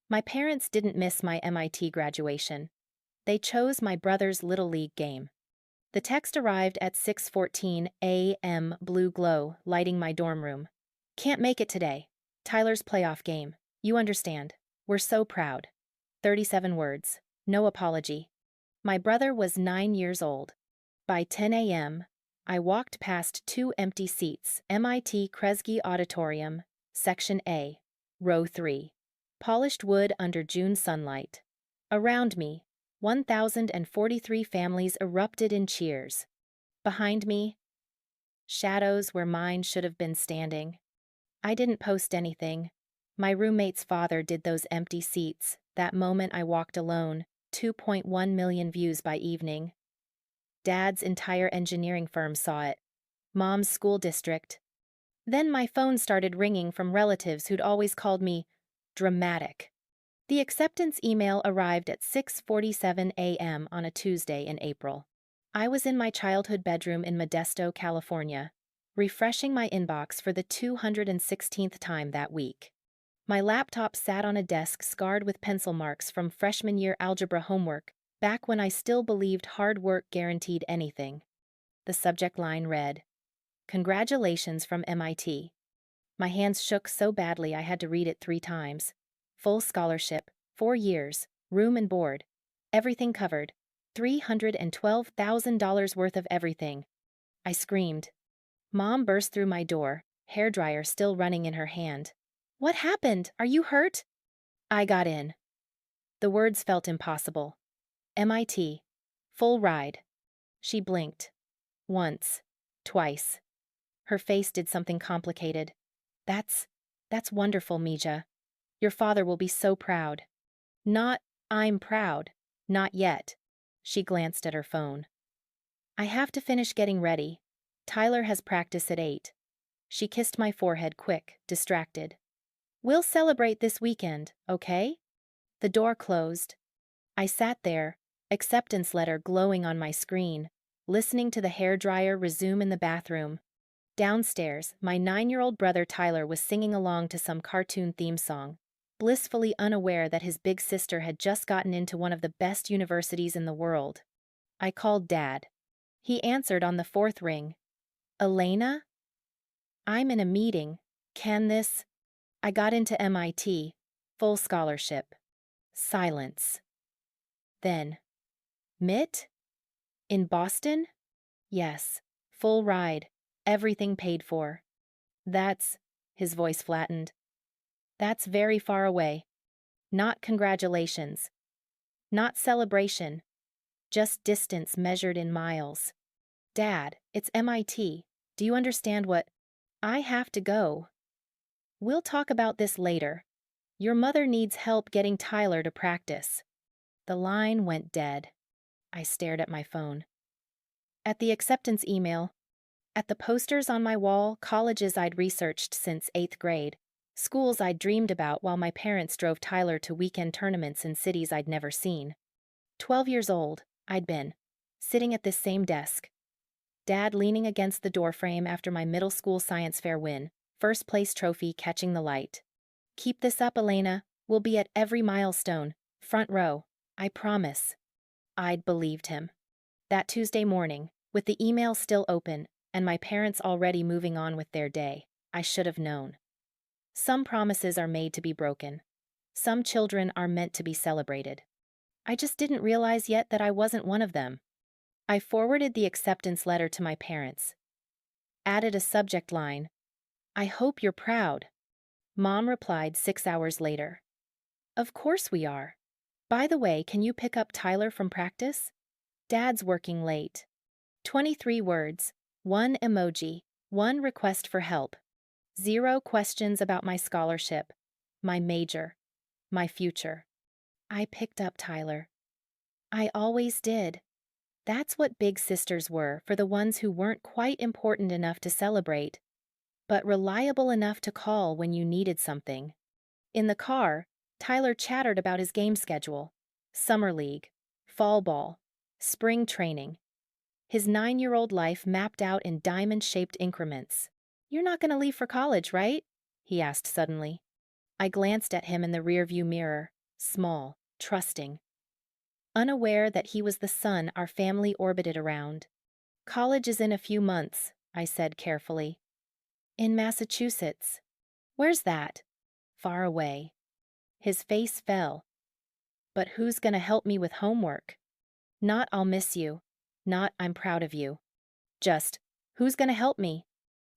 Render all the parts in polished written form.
My parents didn't miss my MIT graduation. They chose my brother's Little League game. The text arrived at 6:14 a.m. blue glow, lighting my dorm room. Can't make it today. Tyler's playoff game. You understand. We're so proud. 37 words. No apology. My brother was 9 years old. By 10 a.m., I walked past two empty seats, MIT Kresge Auditorium, Section A, Row 3. Polished wood under June sunlight. Around me, 1,043 families erupted in cheers. Behind me, shadows where mine should have been standing. I didn't post anything. My roommate's father did those empty seats. That moment I walked alone, 2.1 million views by evening. Dad's entire engineering firm saw it. Mom's school district. Then my phone started ringing from relatives who'd always called me dramatic. The acceptance email arrived at 6:47 a.m. on a Tuesday in April. I was in my childhood bedroom in Modesto, California, refreshing my inbox for the 216th time that week. My laptop sat on a desk scarred with pencil marks from freshman year algebra homework, back when I still believed hard work guaranteed anything. The subject line read, "Congratulations from MIT." My hands shook so badly I had to read it 3 times. Full scholarship, 4 years, room and board. Everything covered. $312,000 worth of everything. I screamed. Mom burst through my door, hairdryer still running in her hand. "What happened? Are you hurt?" I got in. The words felt impossible. MIT. Full ride. She blinked. Once. Twice. Her face did something complicated. That's wonderful, Mija. Your father will be so proud." Not, "I'm proud." Not yet. She glanced at her phone. "I have to finish getting ready. Tyler has practice at 8. She kissed my forehead quick, distracted. "We'll celebrate this weekend, okay?" The door closed. I sat there, acceptance letter glowing on my screen, listening to the hairdryer resume in the bathroom. Downstairs, my 9-year-old brother Tyler was singing along to some cartoon theme song, blissfully unaware that his big sister had just gotten into one of the best universities in the world. I called Dad. He answered on the 4th ring. "Elena? I'm in a meeting. Can this?" I got into MIT. Full scholarship. Silence. Then, "Mitt? In Boston?" "Yes. Full ride. Everything paid for." "That's," his voice flattened. "That's very far away. Not congratulations. Not celebration. Just distance measured in miles." "Dad, it's MIT. Do you understand what—" "I have to go." "We'll talk about this later. Your mother needs help getting Tyler to practice." The line went dead. I stared at my phone. At the acceptance email. At the posters on my wall, colleges I'd researched since 8th grade. Schools I'd dreamed about while my parents drove Tyler to weekend tournaments in cities I'd never seen. 12 years old, I'd been, sitting at this same desk. Dad leaning against the doorframe after my middle school science fair win, first place trophy catching the light. "Keep this up, Elena. We'll be at every milestone. Front row. I promise." I'd believed him. That Tuesday morning, with the email still open, and my parents already moving on with their day, I should have known. Some promises are made to be broken. Some children are meant to be celebrated. I just didn't realize yet that I wasn't one of them. I forwarded the acceptance letter to my parents. Added a subject line, "I hope you're proud." Mom replied 6 hours later. "Of course we are. By the way, can you pick up Tyler from practice? Dad's working late." 23 words, 1 emoji, 1 request for help. 0 questions about my scholarship, my major, my future. I picked up Tyler. I always did. That's what big sisters were for the ones who weren't quite important enough to celebrate, but reliable enough to call when you needed something. In the car, Tyler chattered about his game schedule. Summer league, fall ball, spring training. His 9-year-old life mapped out in diamond-shaped increments. "You're not going to leave for college, right?" he asked suddenly. I glanced at him in the rearview mirror. small, trusting, unaware that he was the sun our family orbited around. College is in a few months, I said carefully. In Massachusetts. Where's that? Far away. His face fell. But who's gonna help me with homework? Not I'll miss you. Not I'm proud of you. Just, who's gonna help me?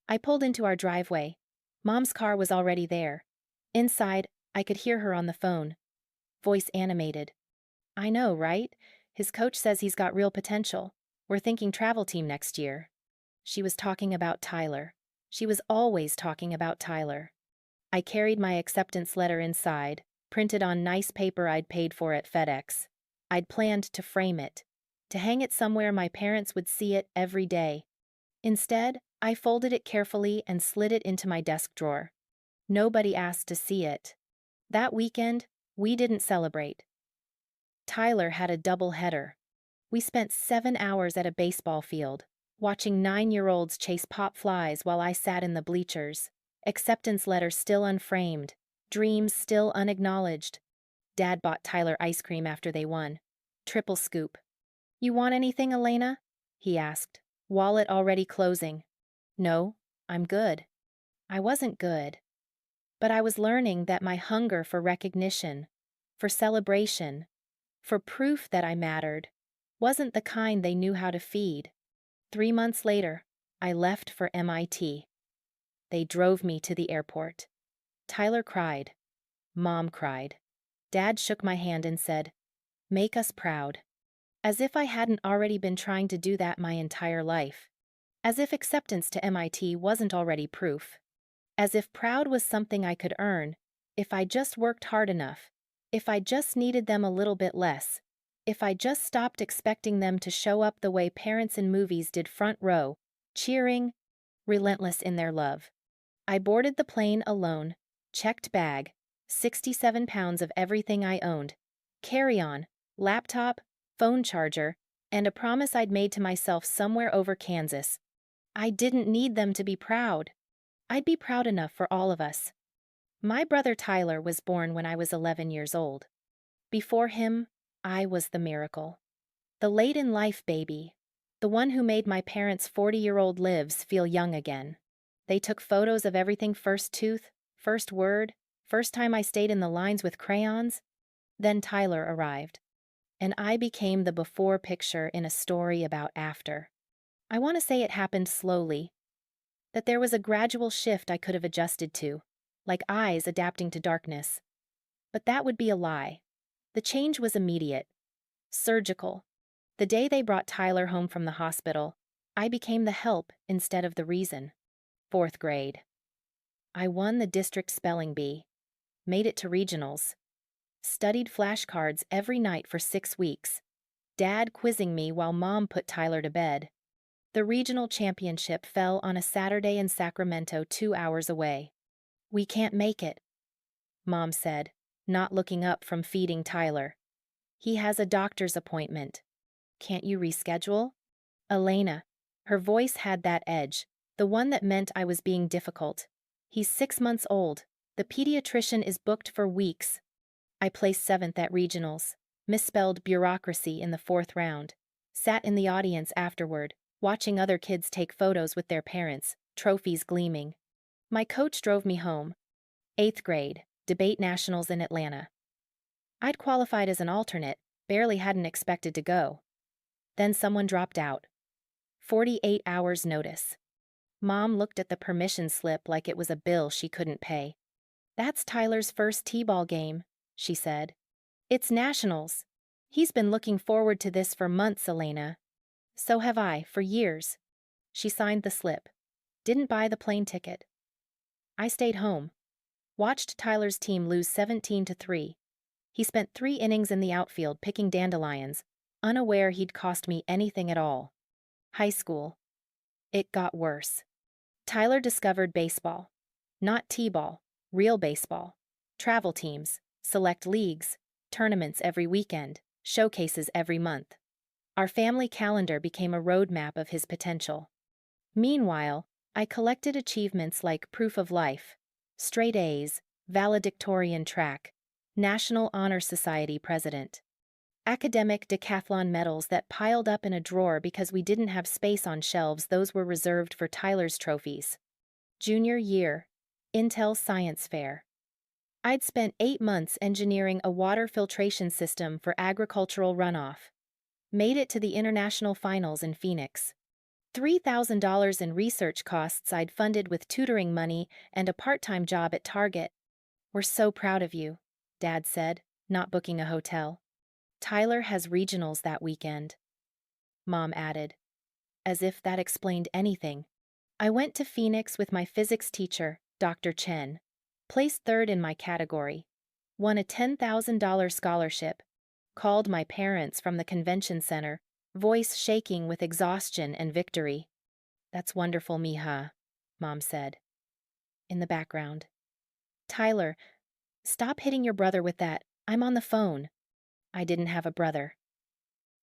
I pulled into our driveway. Mom's car was already there. Inside, I could hear her on the phone. Voice animated. I know, right? His coach says he's got real potential. We're thinking travel team next year. She was talking about Tyler. She was always talking about Tyler. I carried my acceptance letter inside, printed on nice paper I'd paid for at FedEx. I'd planned to frame it, to hang it somewhere my parents would see it every day. Instead, I folded it carefully and slid it into my desk drawer. Nobody asked to see it. That weekend, we didn't celebrate. Tyler had a double header. We spent 7 hours at a baseball field, watching 9-year-olds chase pop flies while I sat in the bleachers. Acceptance letter still unframed, dreams still unacknowledged. Dad bought Tyler ice cream after they won. Triple scoop. You want anything, Elena? He asked, wallet already closing. No, I'm good. I wasn't good. But I was learning that my hunger for recognition, for celebration, for proof that I mattered, wasn't the kind they knew how to feed. 3 months later, I left for MIT. They drove me to the airport. Tyler cried. Mom cried. Dad shook my hand and said, "Make us proud." As if I hadn't already been trying to do that my entire life. As if acceptance to MIT wasn't already proof. As if proud was something I could earn, if I just worked hard enough, if I just needed them a little bit less, if I just stopped expecting them to show up the way parents in movies did, front row, cheering, relentless in their love. I boarded the plane alone, checked bag, 67 pounds of everything I owned, carry-on, laptop, phone charger, and a promise I'd made to myself somewhere over Kansas. I didn't need them to be proud. I'd be proud enough for all of us. My brother Tyler was born when I was 11 years old. Before him, I was the miracle. The late-in-life baby. The one who made my parents' 40-year-old lives feel young again. They took photos of everything: first tooth, first word, first time I stayed in the lines with crayons. Then Tyler arrived. And I became the before picture in a story about after. I want to say it happened slowly. That there was a gradual shift I could have adjusted to, like eyes adapting to darkness. But that would be a lie. The change was immediate. Surgical. The day they brought Tyler home from the hospital, I became the help instead of the reason. 4th grade. I won the district spelling bee. Made it to regionals. Studied flashcards every night for 6 weeks. Dad quizzing me while Mom put Tyler to bed. The regional championship fell on a Saturday in Sacramento, 2 hours away. We can't make it, Mom said, not looking up from feeding Tyler. He has a doctor's appointment. Can't you reschedule? Elena. Her voice had that edge, the one that meant I was being difficult. He's 6 months old. The pediatrician is booked for weeks. I placed 7th at regionals, misspelled bureaucracy in the 4th round, sat in the audience afterward, watching other kids take photos with their parents, trophies gleaming. My coach drove me home. 8th grade, debate nationals in Atlanta. I'd qualified as an alternate, barely hadn't expected to go. Then someone dropped out. 48 hours notice. Mom looked at the permission slip like it was a bill she couldn't pay. That's Tyler's first t-ball game, she said. It's nationals. He's been looking forward to this for months, Elena. So have I, for years. She signed the slip. Didn't buy the plane ticket. I stayed home. Watched Tyler's team lose 17-3. He spent 3 innings in the outfield picking dandelions, unaware he'd cost me anything at all. High school. It got worse. Tyler discovered baseball. Not t-ball, real baseball. Travel teams, select leagues, tournaments every weekend, showcases every month. Our family calendar became a roadmap of his potential. Meanwhile, I collected achievements like proof of life, straight A's, valedictorian track, National Honor Society president. Academic decathlon medals that piled up in a drawer because we didn't have space on shelves, those were reserved for Tyler's trophies. Junior year. Intel Science Fair. I'd spent 8 months engineering a water filtration system for agricultural runoff. Made it to the international finals in Phoenix. $3,000 in research costs I'd funded with tutoring money and a part-time job at Target. We're so proud of you, Dad said, not booking a hotel. Tyler has regionals that weekend. Mom added, as if that explained anything. I went to Phoenix with my physics teacher, Dr. Chen. Placed third in my category. Won a $10,000 scholarship. Called my parents from the convention center, voice shaking with exhaustion and victory. That's wonderful, mija, Mom said. In the background. Tyler, stop hitting your brother with that. I'm on the phone. I didn't have a brother.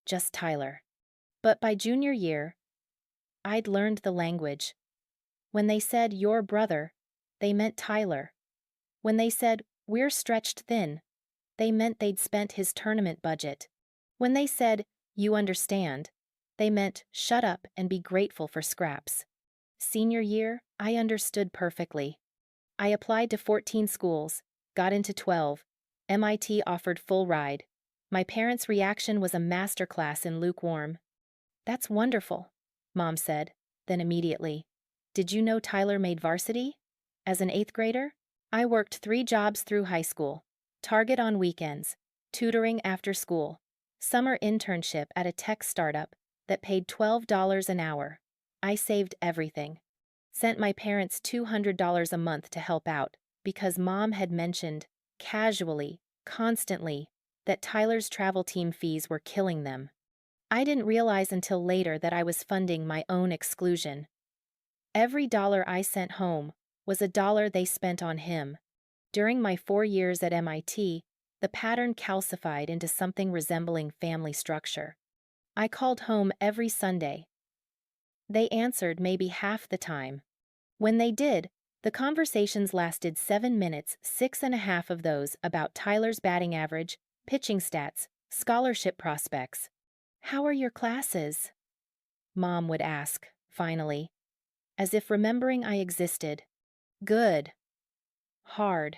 Just Tyler. But by junior year, I'd learned the language. When they said your brother, they meant Tyler. When they said we're stretched thin, they meant they'd spent his tournament budget. When they said you understand, they meant shut up and be grateful for scraps. Senior year, I understood perfectly. I applied to 14 schools, got into 12. MIT offered full ride. My parents' reaction was a masterclass in lukewarm. That's wonderful, Mom said, then immediately. Did you know Tyler made varsity? As an 8th grader? I worked 3 jobs through high school. Target on weekends, tutoring after school, summer internship at a tech startup that paid $12 an hour. I saved everything. Sent my parents $200 a month to help out because Mom had mentioned, casually, constantly, that Tyler's travel team fees were killing them. I didn't realize until later that I was funding my own exclusion. Every dollar I sent home was a dollar they spent on him. During my 4 years at MIT, the pattern calcified into something resembling family structure. I called home every Sunday. They answered maybe half the time. When they did, the conversations lasted 7 minutes, 6.5 of those about Tyler's batting average, pitching stats, scholarship prospects. How are your classes? Mom would ask, finally, as if remembering I existed. Good. Hard.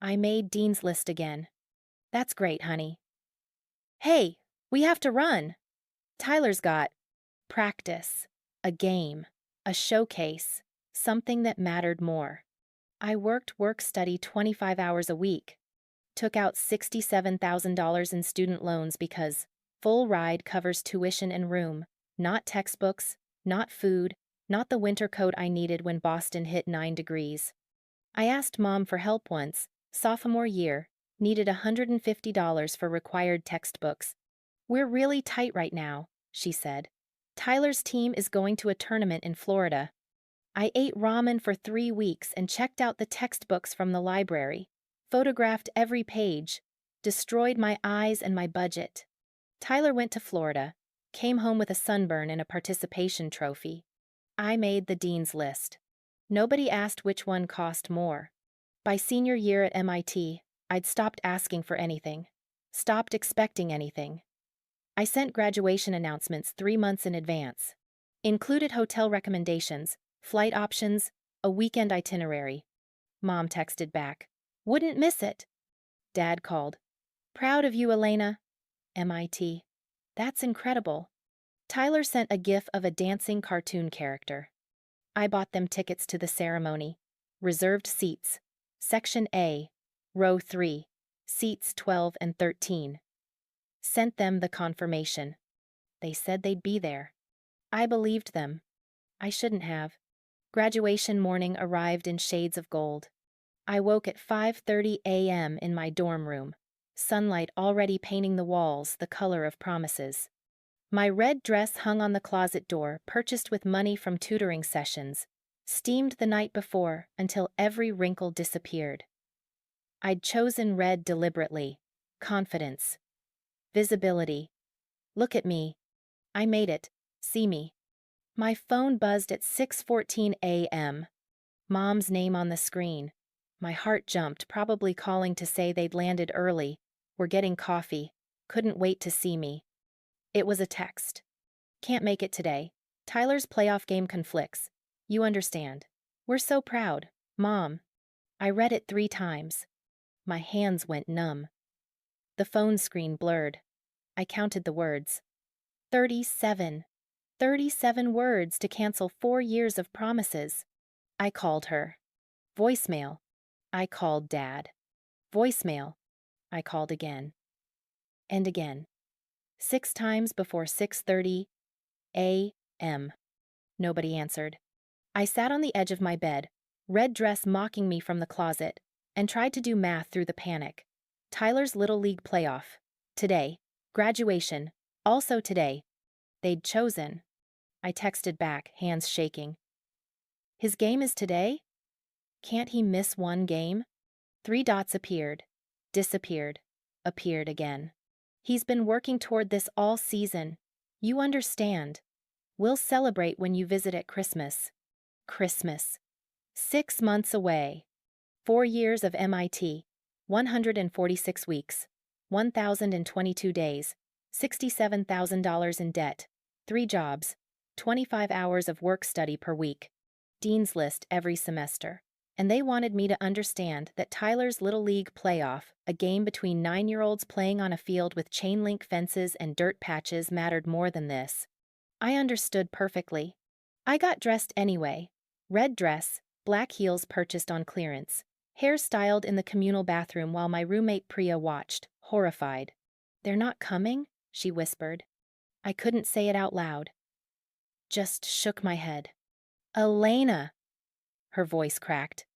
I made Dean's List again. That's great, honey. Hey, we have to run. Tyler's got practice, a game, a showcase, something that mattered more. I worked work-study 25 hours a week. Took out $67,000 in student loans because full ride covers tuition and room, not textbooks, not food, not the winter coat I needed when Boston hit 9 degrees. I asked Mom for help once, sophomore year, needed $150 for required textbooks. We're really tight right now, she said. Tyler's team is going to a tournament in Florida. I ate ramen for 3 weeks and checked out the textbooks from the library, photographed every page, destroyed my eyes and my budget. Tyler went to Florida, came home with a sunburn and a participation trophy. I made the Dean's List. Nobody asked which one cost more. By senior year at MIT, I'd stopped asking for anything, stopped expecting anything. I sent graduation announcements 3 months in advance. Included hotel recommendations, flight options, a weekend itinerary. Mom texted back. Wouldn't miss it. Dad called. Proud of you, Elena. MIT. That's incredible. Tyler sent a gif of a dancing cartoon character. I bought them tickets to the ceremony. Reserved seats. Section A, row 3, seats 12 and 13. Sent them the confirmation. They said they'd be there. I believed them. I shouldn't have. Graduation morning arrived in shades of gold. I woke at 5:30 a.m. in my dorm room, sunlight already painting the walls the color of promises. My red dress hung on the closet door, purchased with money from tutoring sessions, steamed the night before until every wrinkle disappeared. I'd chosen red deliberately. Confidence. Visibility. Look at me. I made it. See me. My phone buzzed at 6:14 a.m. Mom's name on the screen. My heart jumped, probably calling to say they'd landed early, were getting coffee, couldn't wait to see me. It was a text. Can't make it today. Tyler's playoff game conflicts. You understand. We're so proud. Mom. I read it 3 times. My hands went numb. The phone screen blurred. I counted the words. 37. 37 words to cancel 4 years of promises. I called her. Voicemail. I called Dad. Voicemail. I called again. And again. 6 times before 6:30 a.m. Nobody answered. I sat on the edge of my bed, red dress mocking me from the closet, and tried to do math through the panic. Tyler's Little League playoff. Today. Graduation. Also today. They'd chosen. I texted back, hands shaking. His game is today? Can't he miss one game? 3 dots appeared, disappeared, appeared again. He's been working toward this all season. You understand. We'll celebrate when you visit at Christmas. Christmas. 6 months away. 4 years of MIT. 146 weeks. 1,022 days. $67,000 in debt. 3 jobs. 25 hours of work study per week. Dean's List every semester. And they wanted me to understand that Tyler's Little League playoff, a game between 9-year-olds playing on a field with chain-link fences and dirt patches, mattered more than this. I understood perfectly. I got dressed anyway. Red dress, black heels purchased on clearance. Hair styled in the communal bathroom while my roommate Priya watched, horrified. "They're not coming?" she whispered. I couldn't say it out loud. Just shook my head. "Elena!" Her voice cracked.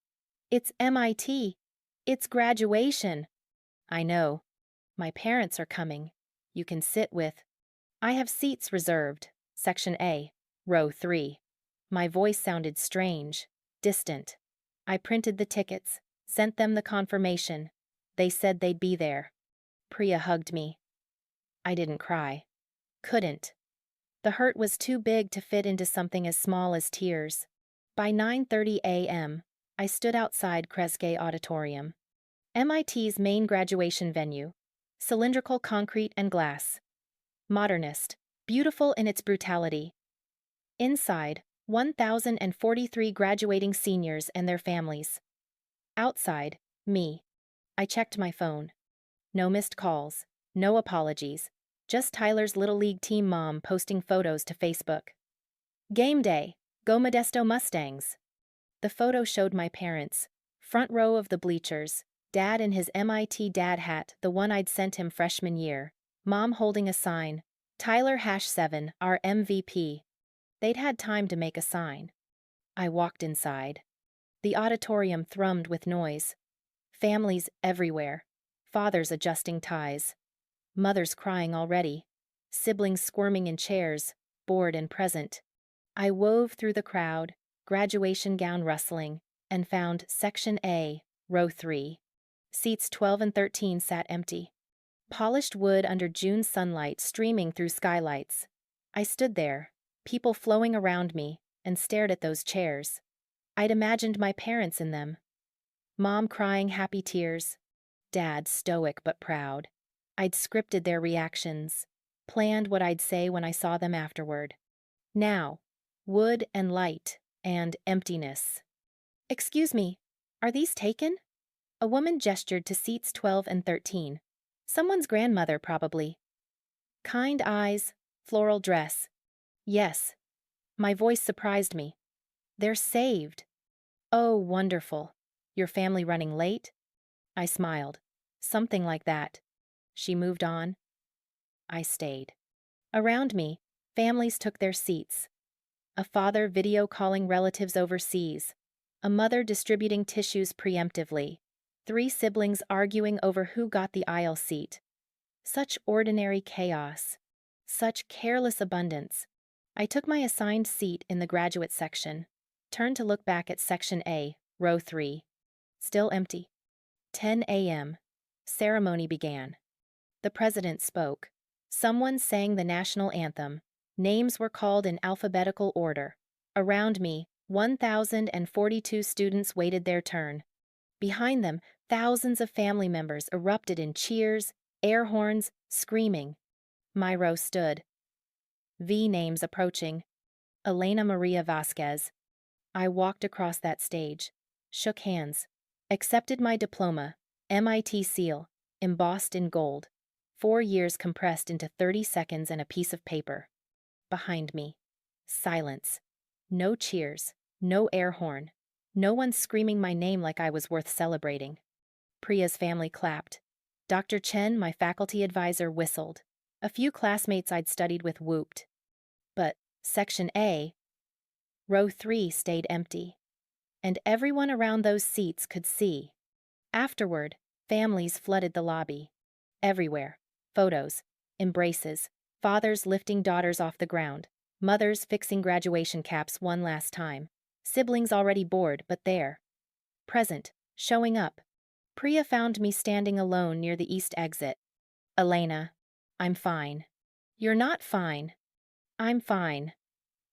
"It's MIT. It's graduation." "I know. My parents are coming. You can sit with." "I have seats reserved. Section A, row 3. My voice sounded strange, distant. I printed the tickets, sent them the confirmation. They said they'd be there. Priya hugged me. I didn't cry. Couldn't. The hurt was too big to fit into something as small as tears. By 9:30 a.m., I stood outside Kresge Auditorium, MIT's main graduation venue. Cylindrical concrete and glass. Modernist, beautiful in its brutality. Inside, 1,043 graduating seniors and their families. Outside, me. I checked my phone. No missed calls, no apologies, just Tyler's Little League team mom posting photos to Facebook. "Game day, go Modesto Mustangs." The photo showed my parents, front row of the bleachers, Dad in his MIT dad hat, the one I'd sent him freshman year, Mom holding a sign, Tyler #7, our MVP. They'd had time to make a sign. I walked inside. The auditorium thrummed with noise. Families everywhere. Fathers adjusting ties. Mothers crying already. Siblings squirming in chairs, bored and present. I wove through the crowd, graduation gown rustling, and found Section A, row 3. Seats 12 and 13 sat empty. Polished wood under June sunlight streaming through skylights. I stood there, people flowing around me, and stared at those chairs. I'd imagined my parents in them. Mom crying happy tears. Dad stoic but proud. I'd scripted their reactions, planned what I'd say when I saw them afterward. Now, wood and light, and emptiness. "Excuse me, are these taken?" A woman gestured to seats 12 and 13. Someone's grandmother, probably. Kind eyes, floral dress. Yes. My voice surprised me. "They're saved." "Oh, wonderful. Your family running late?" I smiled. "Something like that." She moved on. I stayed. Around me, families took their seats. A father video calling relatives overseas. A mother distributing tissues preemptively. 3 siblings arguing over who got the aisle seat. Such ordinary chaos. Such careless abundance. I took my assigned seat in the graduate section. Turned to look back at Section A, row 3. Still empty. 10 a.m. Ceremony began. The president spoke. Someone sang the national anthem. Names were called in alphabetical order. Around me, 1,042 students waited their turn. Behind them, thousands of family members erupted in cheers, air horns, screaming. My row stood. V names approaching. Elena Vasquez. I walked across that stage, shook hands, accepted my diploma, MIT seal, embossed in gold, 4 years compressed into 30 seconds and a piece of paper. Behind me, silence. No cheers, no air horn, no one screaming my name like I was worth celebrating. Priya's family clapped. Dr. Chen, my faculty advisor, whistled. A few classmates I'd studied with whooped. But Section A, Row 3 stayed empty. And everyone around those seats could see. Afterward, families flooded the lobby. Everywhere. Photos, embraces, fathers lifting daughters off the ground, mothers fixing graduation caps one last time, siblings already bored but there. Present, showing up. Priya found me standing alone near the east exit. Elena, I'm fine. You're not fine. I'm fine.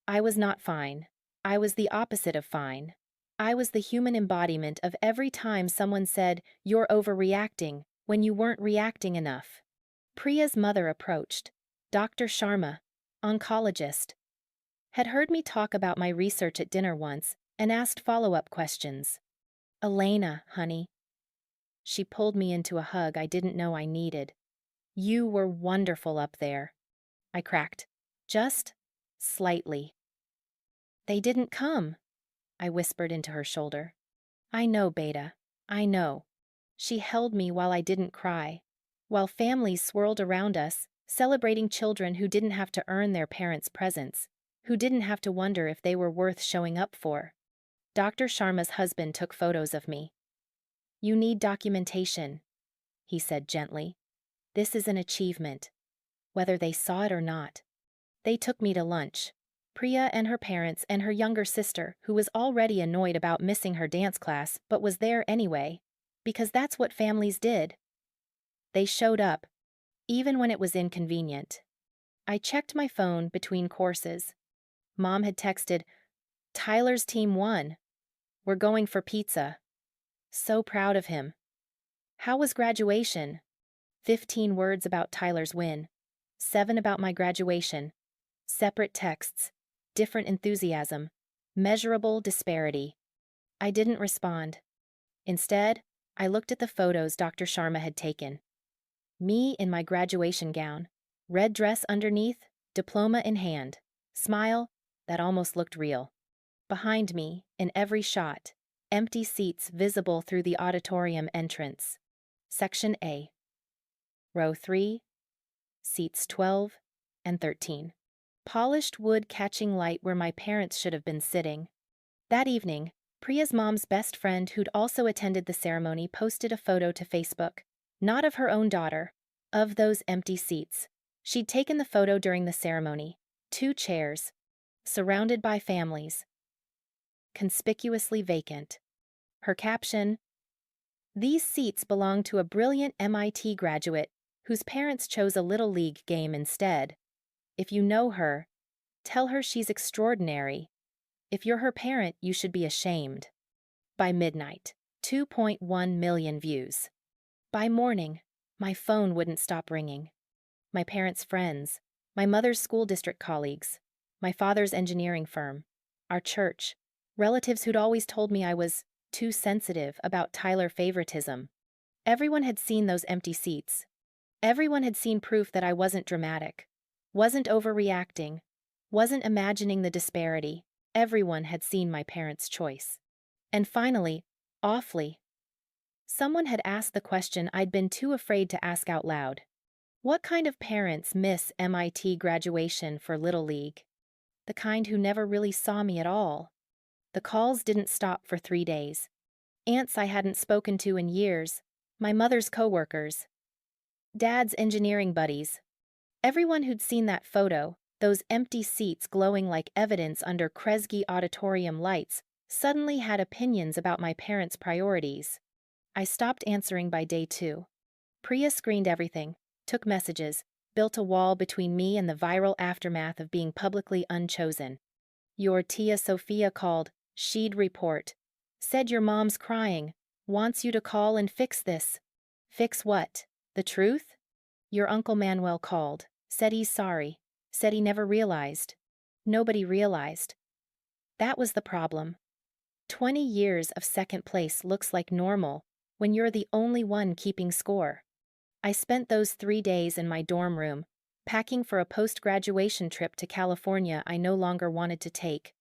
I was not fine. I was the opposite of fine. I was the human embodiment of every time someone said, "You're overreacting," when you weren't reacting enough. Priya's mother approached. Dr. Sharma, oncologist, had heard me talk about my research at dinner once and asked follow-up questions. Elena, honey. She pulled me into a hug I didn't know I needed. You were wonderful up there. I cracked. Just slightly. They didn't come, I whispered into her shoulder. I know, Beta. I know. She held me while I didn't cry, while families swirled around us, celebrating children who didn't have to earn their parents' presence, who didn't have to wonder if they were worth showing up for. Dr. Sharma's husband took photos of me. You need documentation, he said gently. This is an achievement, whether they saw it or not. They took me to lunch. Priya and her parents and her younger sister, who was already annoyed about missing her dance class but was there anyway, because that's what families did. They showed up, even when it was inconvenient. I checked my phone between courses. Mom had texted, Tyler's team won. We're going for pizza. So proud of him. How was graduation? 15 words about Tyler's win. 7 about my graduation. Separate texts. Different enthusiasm. Measurable disparity. I didn't respond. Instead, I looked at the photos Dr. Sharma had taken. Me in my graduation gown, red dress underneath, diploma in hand, smile that almost looked real. Behind me, in every shot, empty seats visible through the auditorium entrance. Section A. Row 3, seats 12 and 13. Polished wood catching light where my parents should have been sitting. That evening, Priya's mom's best friend who'd also attended the ceremony posted a photo to Facebook, not of her own daughter, of those empty seats. She'd taken the photo during the ceremony, 2 chairs, surrounded by families, conspicuously vacant. Her caption, "These seats belong to a brilliant MIT graduate whose parents chose a Little League game instead. If you know her, tell her she's extraordinary. If you're her parent, you should be ashamed." By midnight, 2.1 million views. By morning, my phone wouldn't stop ringing. My parents' friends, my mother's school district colleagues, my father's engineering firm, our church, relatives who'd always told me I was too sensitive about Tyler favoritism. Everyone had seen those empty seats. Everyone had seen proof that I wasn't dramatic, wasn't overreacting, wasn't imagining the disparity. Everyone had seen my parents' choice. And finally, awfully, someone had asked the question I'd been too afraid to ask out loud. What kind of parents miss MIT graduation for Little League? The kind who never really saw me at all. The calls didn't stop for 3 days. Aunts I hadn't spoken to in years, my mother's coworkers, Dad's engineering buddies. Everyone who'd seen that photo, those empty seats glowing like evidence under Kresge auditorium lights, suddenly had opinions about my parents' priorities. I stopped answering by day 2. Priya screened everything, took messages, built a wall between me and the viral aftermath of being publicly unchosen. Your Tia Sophia called, she'd report. Said your mom's crying. Wants you to call and fix this. Fix what? The truth? Your Uncle Manuel called, said he's sorry, said he never realized. Nobody realized. That was the problem. 20 years of second place looks like normal when you're the only one keeping score. I spent those 3 days in my dorm room, packing for a post-graduation trip to California I no longer wanted to take.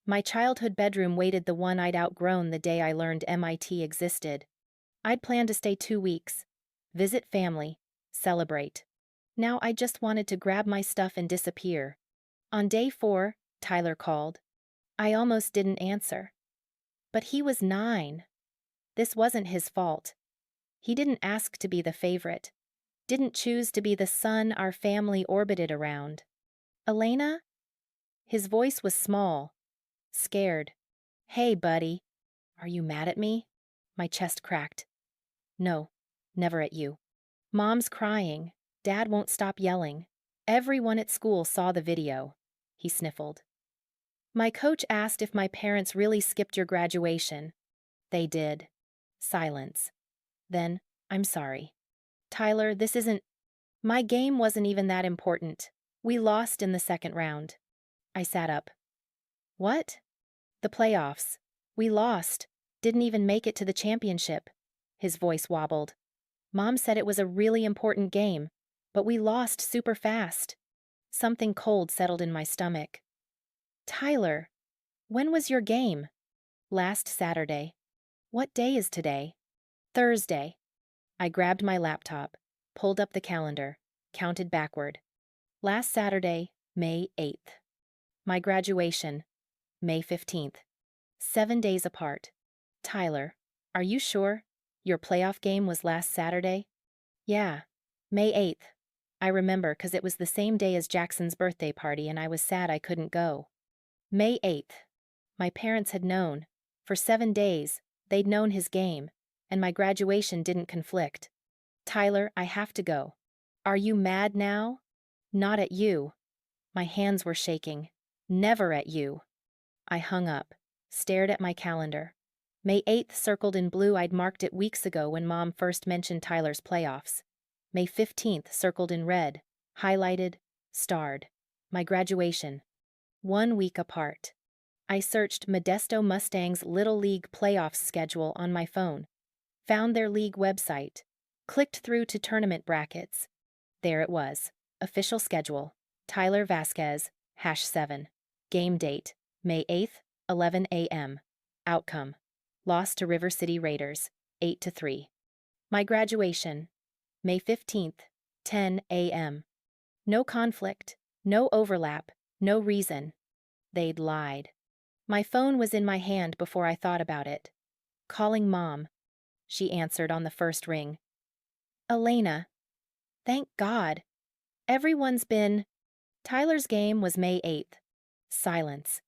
My childhood bedroom waited the one I'd outgrown the day I learned MIT existed. I'd planned to stay 2 weeks, visit family, celebrate. Now I just wanted to grab my stuff and disappear. On day 4, Tyler called. I almost didn't answer. But he was 9. This wasn't his fault. He didn't ask to be the favorite. Didn't choose to be the sun our family orbited around. Elena? His voice was small, scared. Hey, buddy. Are you mad at me? My chest cracked. No, never at you. Mom's crying. Dad won't stop yelling. Everyone at school saw the video. He sniffled. My coach asked if my parents really skipped your graduation. They did. Silence. Then, I'm sorry. Tyler, this isn't... My game wasn't even that important. We lost in the second round. I sat up. What? The playoffs. We lost. Didn't even make it to the championship. His voice wobbled. Mom said it was a really important game, but we lost super fast. Something cold settled in my stomach. Tyler, when was your game? Last Saturday. What day is today? Thursday. I grabbed my laptop, pulled up the calendar, counted backward. Last Saturday, May 8th. My graduation, May 15th. 7 days apart. Tyler, are you sure? Your playoff game was last Saturday? Yeah, May 8th. I remember 'cause it was the same day as Jackson's birthday party and I was sad I couldn't go. May 8th. My parents had known. For 7 days, they'd known his game, and my graduation didn't conflict. Tyler, I have to go. Are you mad now? Not at you. My hands were shaking. Never at you. I hung up, stared at my calendar. May 8th circled in blue. I'd marked it weeks ago when Mom first mentioned Tyler's playoffs. May 15th circled in red, highlighted, starred. My graduation. 1 week apart. I searched Modesto Mustang's Little League playoffs schedule on my phone, found their league website, clicked through to tournament brackets. There it was. Official schedule. Tyler Vasquez, #7. Game date, May 8th, 11 a.m. Outcome. Loss to River City Raiders, 8-3. My graduation, May 15th, 10 a.m. No conflict, no overlap, no reason. They'd lied. My phone was in my hand before I thought about it. Calling Mom. She answered on the first ring. Elena. Thank God. Everyone's been... Tyler's game was May 8th. Silence.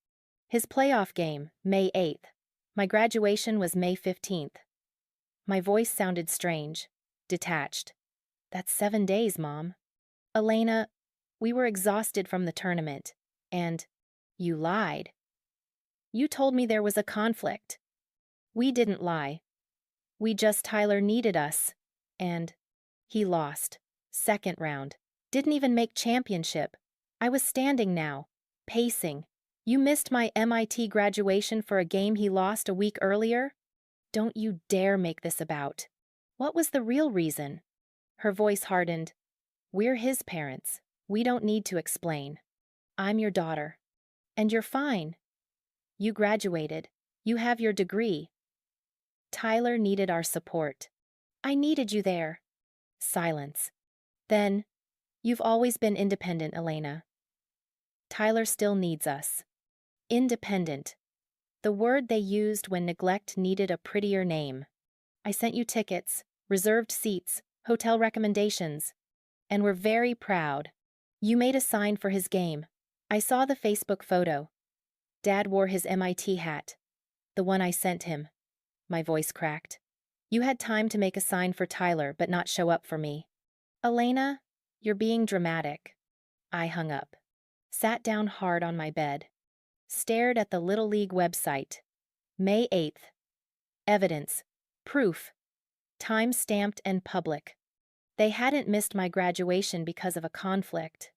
His playoff game, May 8th. My graduation was May 15th. My voice sounded strange, detached. That's 7 days, Mom. Elena, we were exhausted from the tournament, and you lied. You told me there was a conflict. We didn't lie. Tyler needed us. And he lost. Second round. Didn't even make championship. I was standing now, pacing. You missed my MIT graduation for a game he lost a week earlier? Don't you dare make this about. What was the real reason? Her voice hardened. We're his parents. We don't need to explain. I'm your daughter. And you're fine. You graduated. You have your degree. Tyler needed our support. I needed you there. Silence. Then, you've always been independent, Elena. Tyler still needs us. Independent. The word they used when neglect needed a prettier name. I sent you tickets, reserved seats, hotel recommendations. And we're very proud. You made a sign for his game. I saw the Facebook photo. Dad wore his MIT hat. The one I sent him. My voice cracked. You had time to make a sign for Tyler but not show up for me. Elena, you're being dramatic. I hung up. Sat down hard on my bed. Stared at the Little League website. May 8th. Evidence. Proof. Time-stamped and public. They hadn't missed my graduation because of a conflict.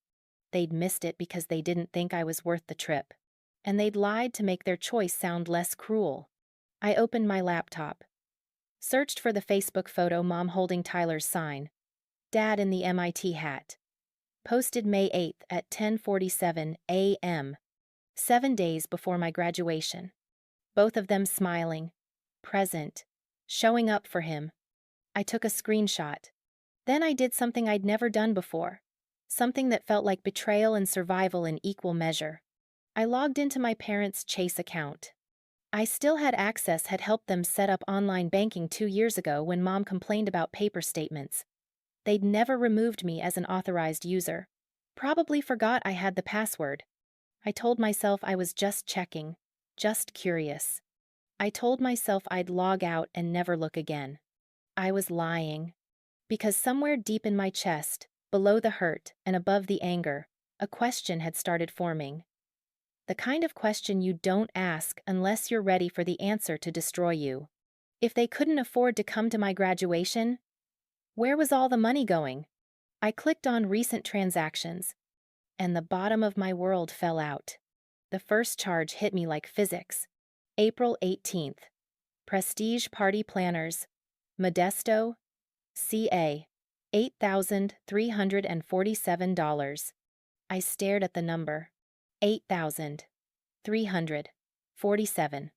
They'd missed it because they didn't think I was worth the trip. And they'd lied to make their choice sound less cruel. I opened my laptop. Searched for the Facebook photo Mom holding Tyler's sign. Dad in the MIT hat. Posted May 8th at 10:47 a.m., 7 days before my graduation. Both of them smiling, present, showing up for him. I took a screenshot. Then I did something I'd never done before. Something that felt like betrayal and survival in equal measure. I logged into my parents' Chase account. I still had access, had helped them set up online banking 2 years ago when Mom complained about paper statements. They'd never removed me as an authorized user. Probably forgot I had the password. I told myself I was just checking, just curious. I told myself I'd log out and never look again. I was lying. Because somewhere deep in my chest, below the hurt and above the anger, a question had started forming. The kind of question you don't ask unless you're ready for the answer to destroy you. If they couldn't afford to come to my graduation, where was all the money going? I clicked on recent transactions, and the bottom of my world fell out. The first charge hit me like physics. April 18th. Prestige Party Planners. Modesto, CA. $8,347. I stared at the number. 8,347.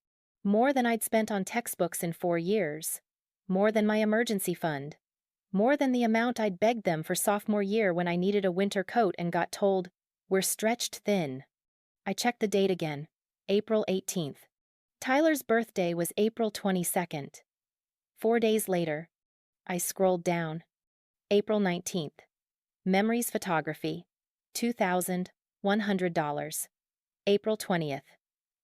More than I'd spent on textbooks in 4 years. More than my emergency fund. More than the amount I'd begged them for sophomore year when I needed a winter coat and got told, "We're stretched thin." I checked the date again. April 18th. Tyler's birthday was April 22nd. 4 days later, I scrolled down. April 19th. Memories Photography. $2,100. April 20th.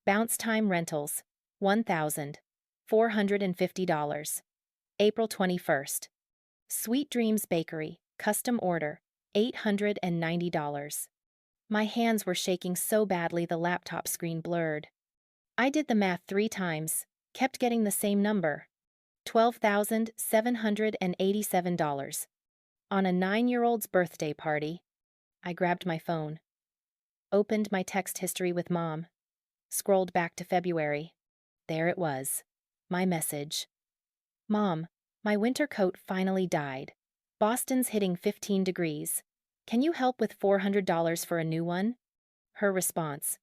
Bounce Time Rentals. $1,450. April 21st. Sweet Dreams Bakery, custom order, $890. My hands were shaking so badly the laptop screen blurred. I did the math 3 times, kept getting the same number. $12,787. On a 9-year-old's birthday party. I grabbed my phone. Opened my text history with Mom. Scrolled back to February. There it was. My message. Mom, my winter coat finally died. Boston's hitting 15 degrees. Can you help with $400 for a new one? Her response.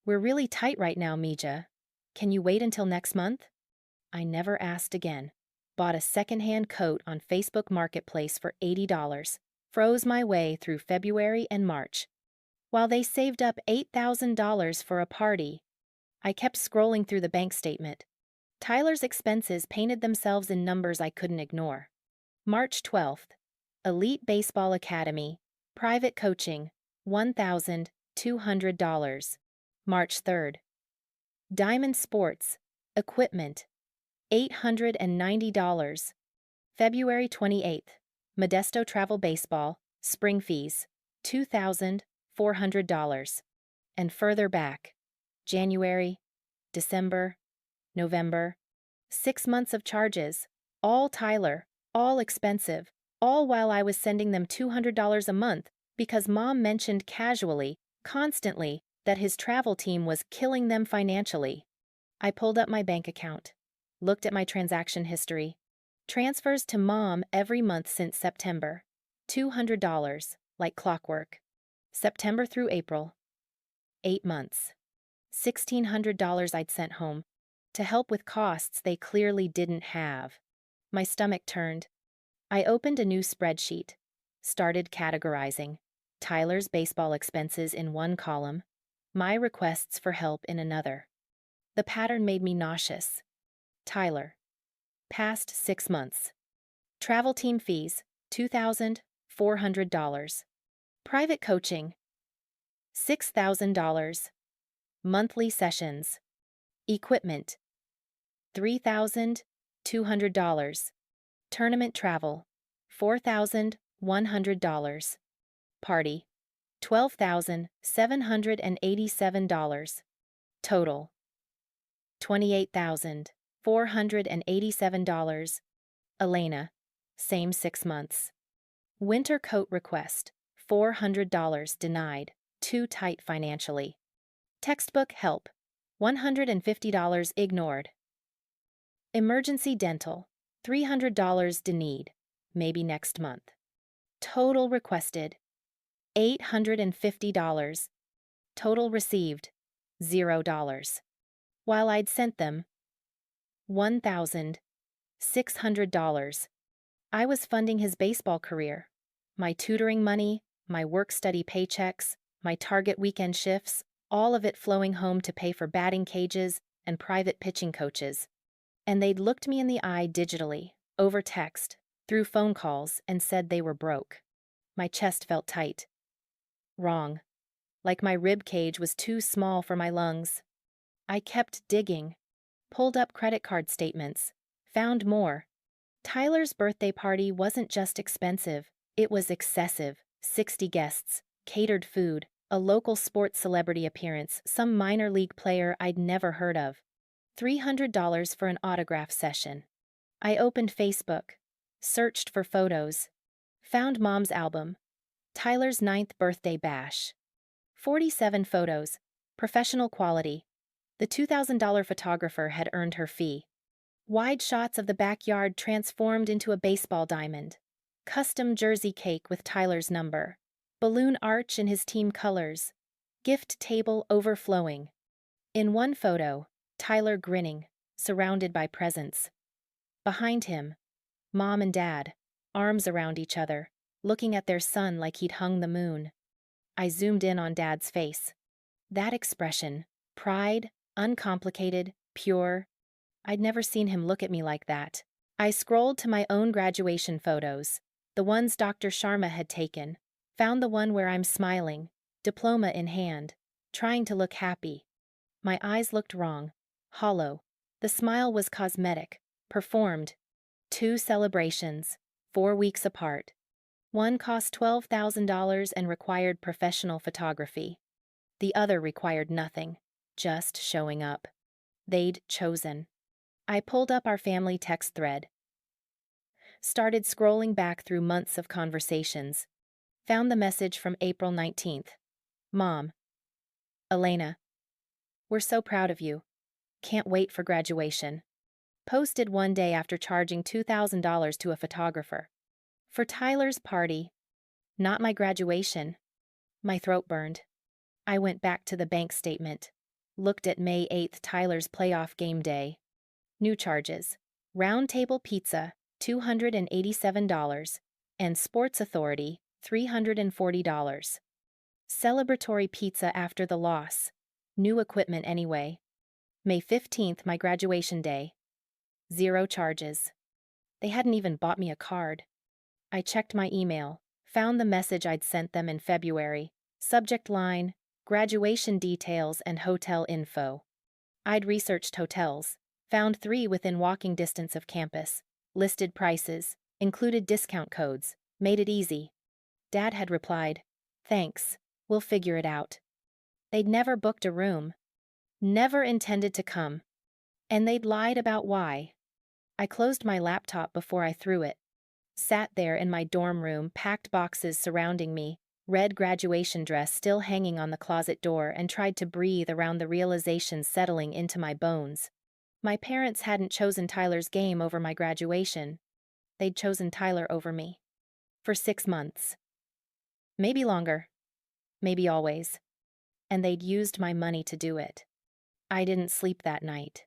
We're really tight right now, Mija. Can you wait until next month? I never asked again. Bought a secondhand coat on Facebook Marketplace for $80. Froze my way through February and March. While they saved up $8,000 for a party, I kept scrolling through the bank statement. Tyler's expenses painted themselves in numbers I couldn't ignore. March 12th. Elite Baseball Academy. Private coaching. $1,200. March 3rd. Diamond Sports. Equipment. $890. February 28th. Modesto Travel Baseball. Spring fees. $2,400. And further back. January. December. November. 6 months of charges. All Tyler. All expensive. All while I was sending them $200 a month because Mom mentioned casually, constantly, that his travel team was killing them financially. I pulled up my bank account. Looked at my transaction history. Transfers to Mom every month since September. $200, like clockwork. September through April. 8 months. $1,600 I'd sent home. To help with costs they clearly didn't have. My stomach turned. I opened a new spreadsheet. Started categorizing. Tyler's baseball expenses in one column. My requests for help in another. The pattern made me nauseous. Tyler. Past 6 months. Travel team fees, $2,400. Private coaching, $6,000. Monthly sessions. Equipment, $3,200. Tournament travel, $4,100. Party, $12,787. Total, $28,000. $487. Elena, same 6 months. Winter coat request, $400 denied, too tight financially. Textbook help, $150 ignored. Emergency dental, $300 denied, maybe next month. Total requested, $850. Total received, $0. While I'd sent them $1,600. I was funding his baseball career. My tutoring money, my work-study paychecks, my Target weekend shifts, all of it flowing home to pay for batting cages and private pitching coaches. And they'd looked me in the eye digitally, over text, through phone calls, and said they were broke. My chest felt tight. Wrong. Like my rib cage was too small for my lungs. I kept digging, pulled up credit card statements, found more. Tyler's birthday party wasn't just expensive, it was excessive. 60 guests, catered food, a local sports celebrity appearance, some minor league player I'd never heard of. $300 for an autograph session. I opened Facebook, searched for photos, found Mom's album, Tyler's 9th birthday bash. 47 photos, professional quality. The $2,000 photographer had earned her fee. Wide shots of the backyard transformed into a baseball diamond. Custom jersey cake with Tyler's number. Balloon arch in his team colors. Gift table overflowing. In one photo, Tyler grinning, surrounded by presents. Behind him, Mom and Dad, arms around each other, looking at their son like he'd hung the moon. I zoomed in on Dad's face. That expression, pride, uncomplicated, pure. I'd never seen him look at me like that. I scrolled to my own graduation photos, the ones Dr. Sharma had taken, found the one where I'm smiling, diploma in hand, trying to look happy. My eyes looked wrong, hollow. The smile was cosmetic, performed. 2 celebrations, 4 weeks apart. One cost $12,000 and required professional photography. The other required nothing, just showing up. They'd chosen. I pulled up our family text thread. Started scrolling back through months of conversations. Found the message from April 19th. Mom. Elena. We're so proud of you. Can't wait for graduation. Posted one day after charging $2,000 to a photographer. For Tyler's party. Not my graduation. My throat burned. I went back to the bank statement. Looked at May 8th, Tyler's playoff game day. New charges. Round Table Pizza, $287, and Sports Authority, $340. Celebratory pizza after the loss. New equipment anyway. May 15th, my graduation day. 0 charges. They hadn't even bought me a card. I checked my email, found the message I'd sent them in February. Subject line, graduation details and hotel info. I'd researched hotels, found 3 within walking distance of campus, listed prices, included discount codes, made it easy. Dad had replied, "Thanks, we'll figure it out." They'd never booked a room, never intended to come, and they'd lied about why. I closed my laptop before I threw it. Sat there in my dorm room, packed boxes surrounding me, red graduation dress still hanging on the closet door, and tried to breathe around the realization settling into my bones. My parents hadn't chosen Tyler's game over my graduation. They'd chosen Tyler over me. For 6 months. Maybe longer. Maybe always. And they'd used my money to do it. I didn't sleep that night.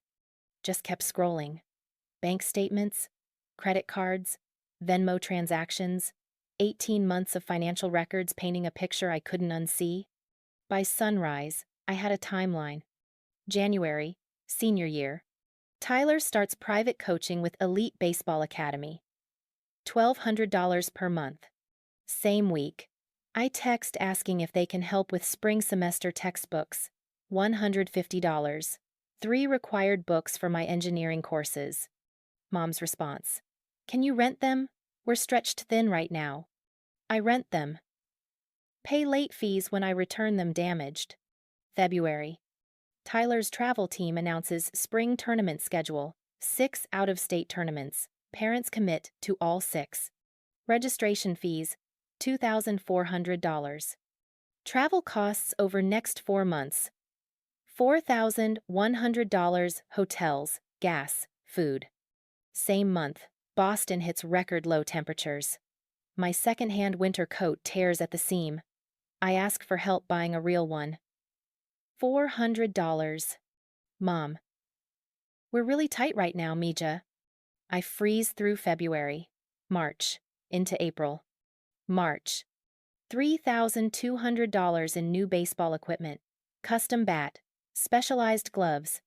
Just kept scrolling. Bank statements, credit cards, Venmo transactions, 18 months of financial records painting a picture I couldn't unsee. By sunrise, I had a timeline. January, senior year. Tyler starts private coaching with Elite Baseball Academy. $1,200 per month. Same week, I text asking if they can help with spring semester textbooks. $150. 3 required books for my engineering courses. Mom's response. Can you rent them? We're stretched thin right now. I rent them. Pay late fees when I return them damaged. February. Tyler's travel team announces spring tournament schedule. 6 out-of-state tournaments. Parents commit to all 6. Registration fees, $2,400. Travel costs over next 4 months, $4,100. Hotels, gas, food. Same month, Boston hits record low temperatures. My second-hand winter coat tears at the seam. I ask for help buying a real one. $400. Mom. We're really tight right now, Mija. I freeze through February. March. Into April. March. $3,200 in new baseball equipment. Custom bat. Specialized gloves.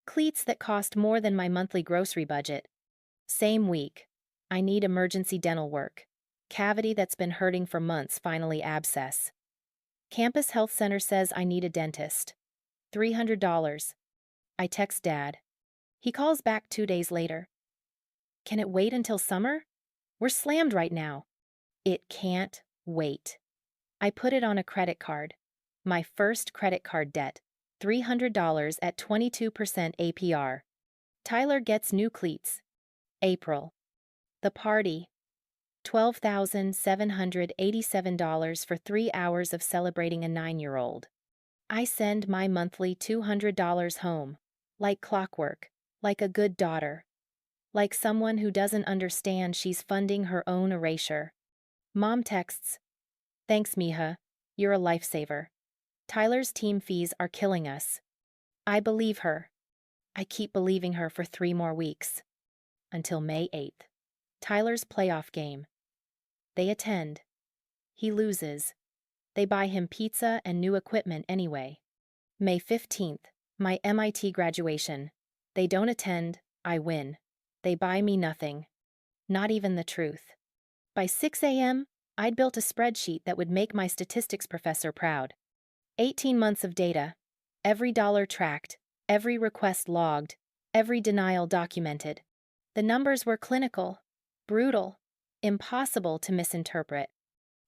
Cleats that cost more than my monthly grocery budget. Same week. I need emergency dental work. Cavity that's been hurting for months finally abscess. Campus Health Center says I need a dentist. $300. I text Dad. He calls back 2 days later. Can it wait until summer? We're slammed right now. It can't wait. I put it on a credit card. My first credit card debt. $300 at 22% APR. Tyler gets new cleats. April. The party. $12,787 for 3 hours of celebrating a 9-year-old. I send my monthly $200 home. Like clockwork. Like a good daughter. Like someone who doesn't understand she's funding her own erasure. Mom texts. Thanks, Mija. You're a lifesaver. Tyler's team fees are killing us. I believe her. I keep believing her for 3 more weeks. Until May 8th. Tyler's playoff game. They attend. He loses. They buy him pizza and new equipment anyway. May 15th. My MIT graduation. They don't attend. I win. They buy me nothing. Not even the truth. By 6 a.m., I'd built a spreadsheet that would make my statistics professor proud. 18 months of data. Every dollar tracked. Every request logged. Every denial documented. The numbers were clinical. Brutal. Impossible to misinterpret.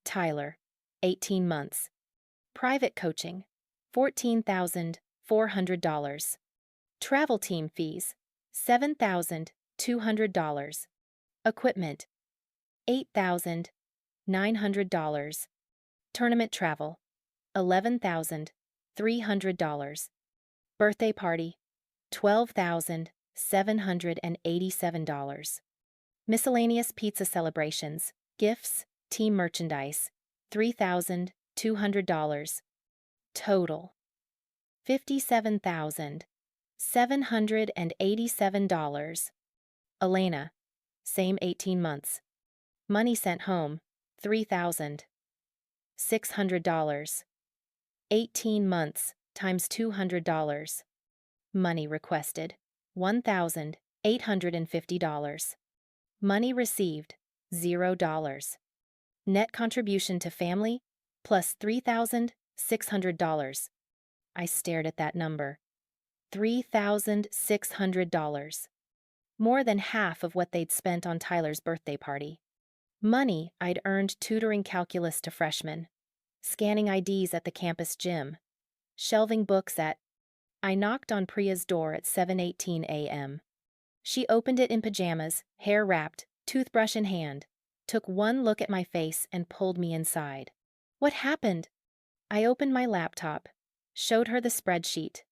Tyler. 18 months. Private coaching. $14,400. Travel team fees. $7,200. Equipment. $8,900. Tournament travel. $11,300. Birthday party. $12,787. Miscellaneous pizza celebrations, gifts, team merchandise. $3,200. Total. $57,787. Elena. Same 18 months. Money sent home. $3,600. 18 months times $200. Money requested. $1,850. Money received. $0. Net contribution to family plus $3,600. I stared at that number. $3,600. More than half of what they'd spent on Tyler's birthday party. Money I'd earned tutoring calculus to freshmen, scanning IDs at the campus gym, shelving books at... I knocked on Priya's door at 7:18 a.m. She opened it in pajamas, hair wrapped, toothbrush in hand, took one look at my face and pulled me inside. What happened? I opened my laptop, showed her the spreadsheet.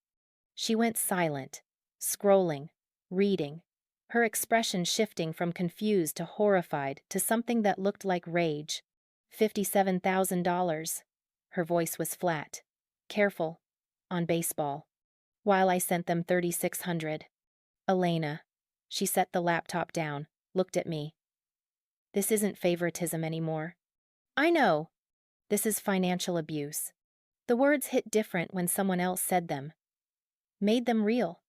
She went silent, scrolling, reading, her expression shifting from confused to horrified to something that looked like rage. $57,000. Her voice was flat, careful, on baseball. While I sent them $3,600. Elena. She set the laptop down, looked at me. This isn't favoritism anymore. I know. This is financial abuse. The words hit different when someone else said them. Made them real.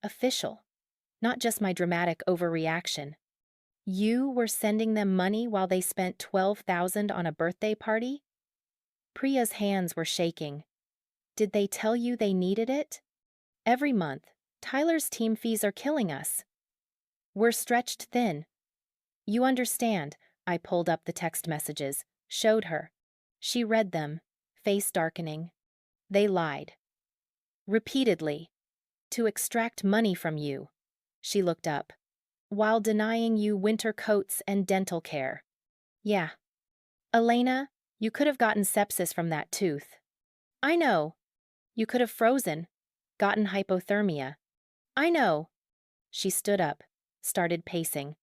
Official. Not just my dramatic overreaction. You were sending them money while they spent $12,000 on a birthday party? Priya's hands were shaking. Did they tell you they needed it? Every month, Tyler's team fees are killing us. We're stretched thin. You understand. I pulled up the text messages, showed her. She read them, face darkening. They lied. Repeatedly. To extract money from you. She looked up. While denying you winter coats and dental care. Yeah. Elena, you could have gotten sepsis from that tooth. I know. You could have frozen. Gotten hypothermia. I know. She stood up, started pacing.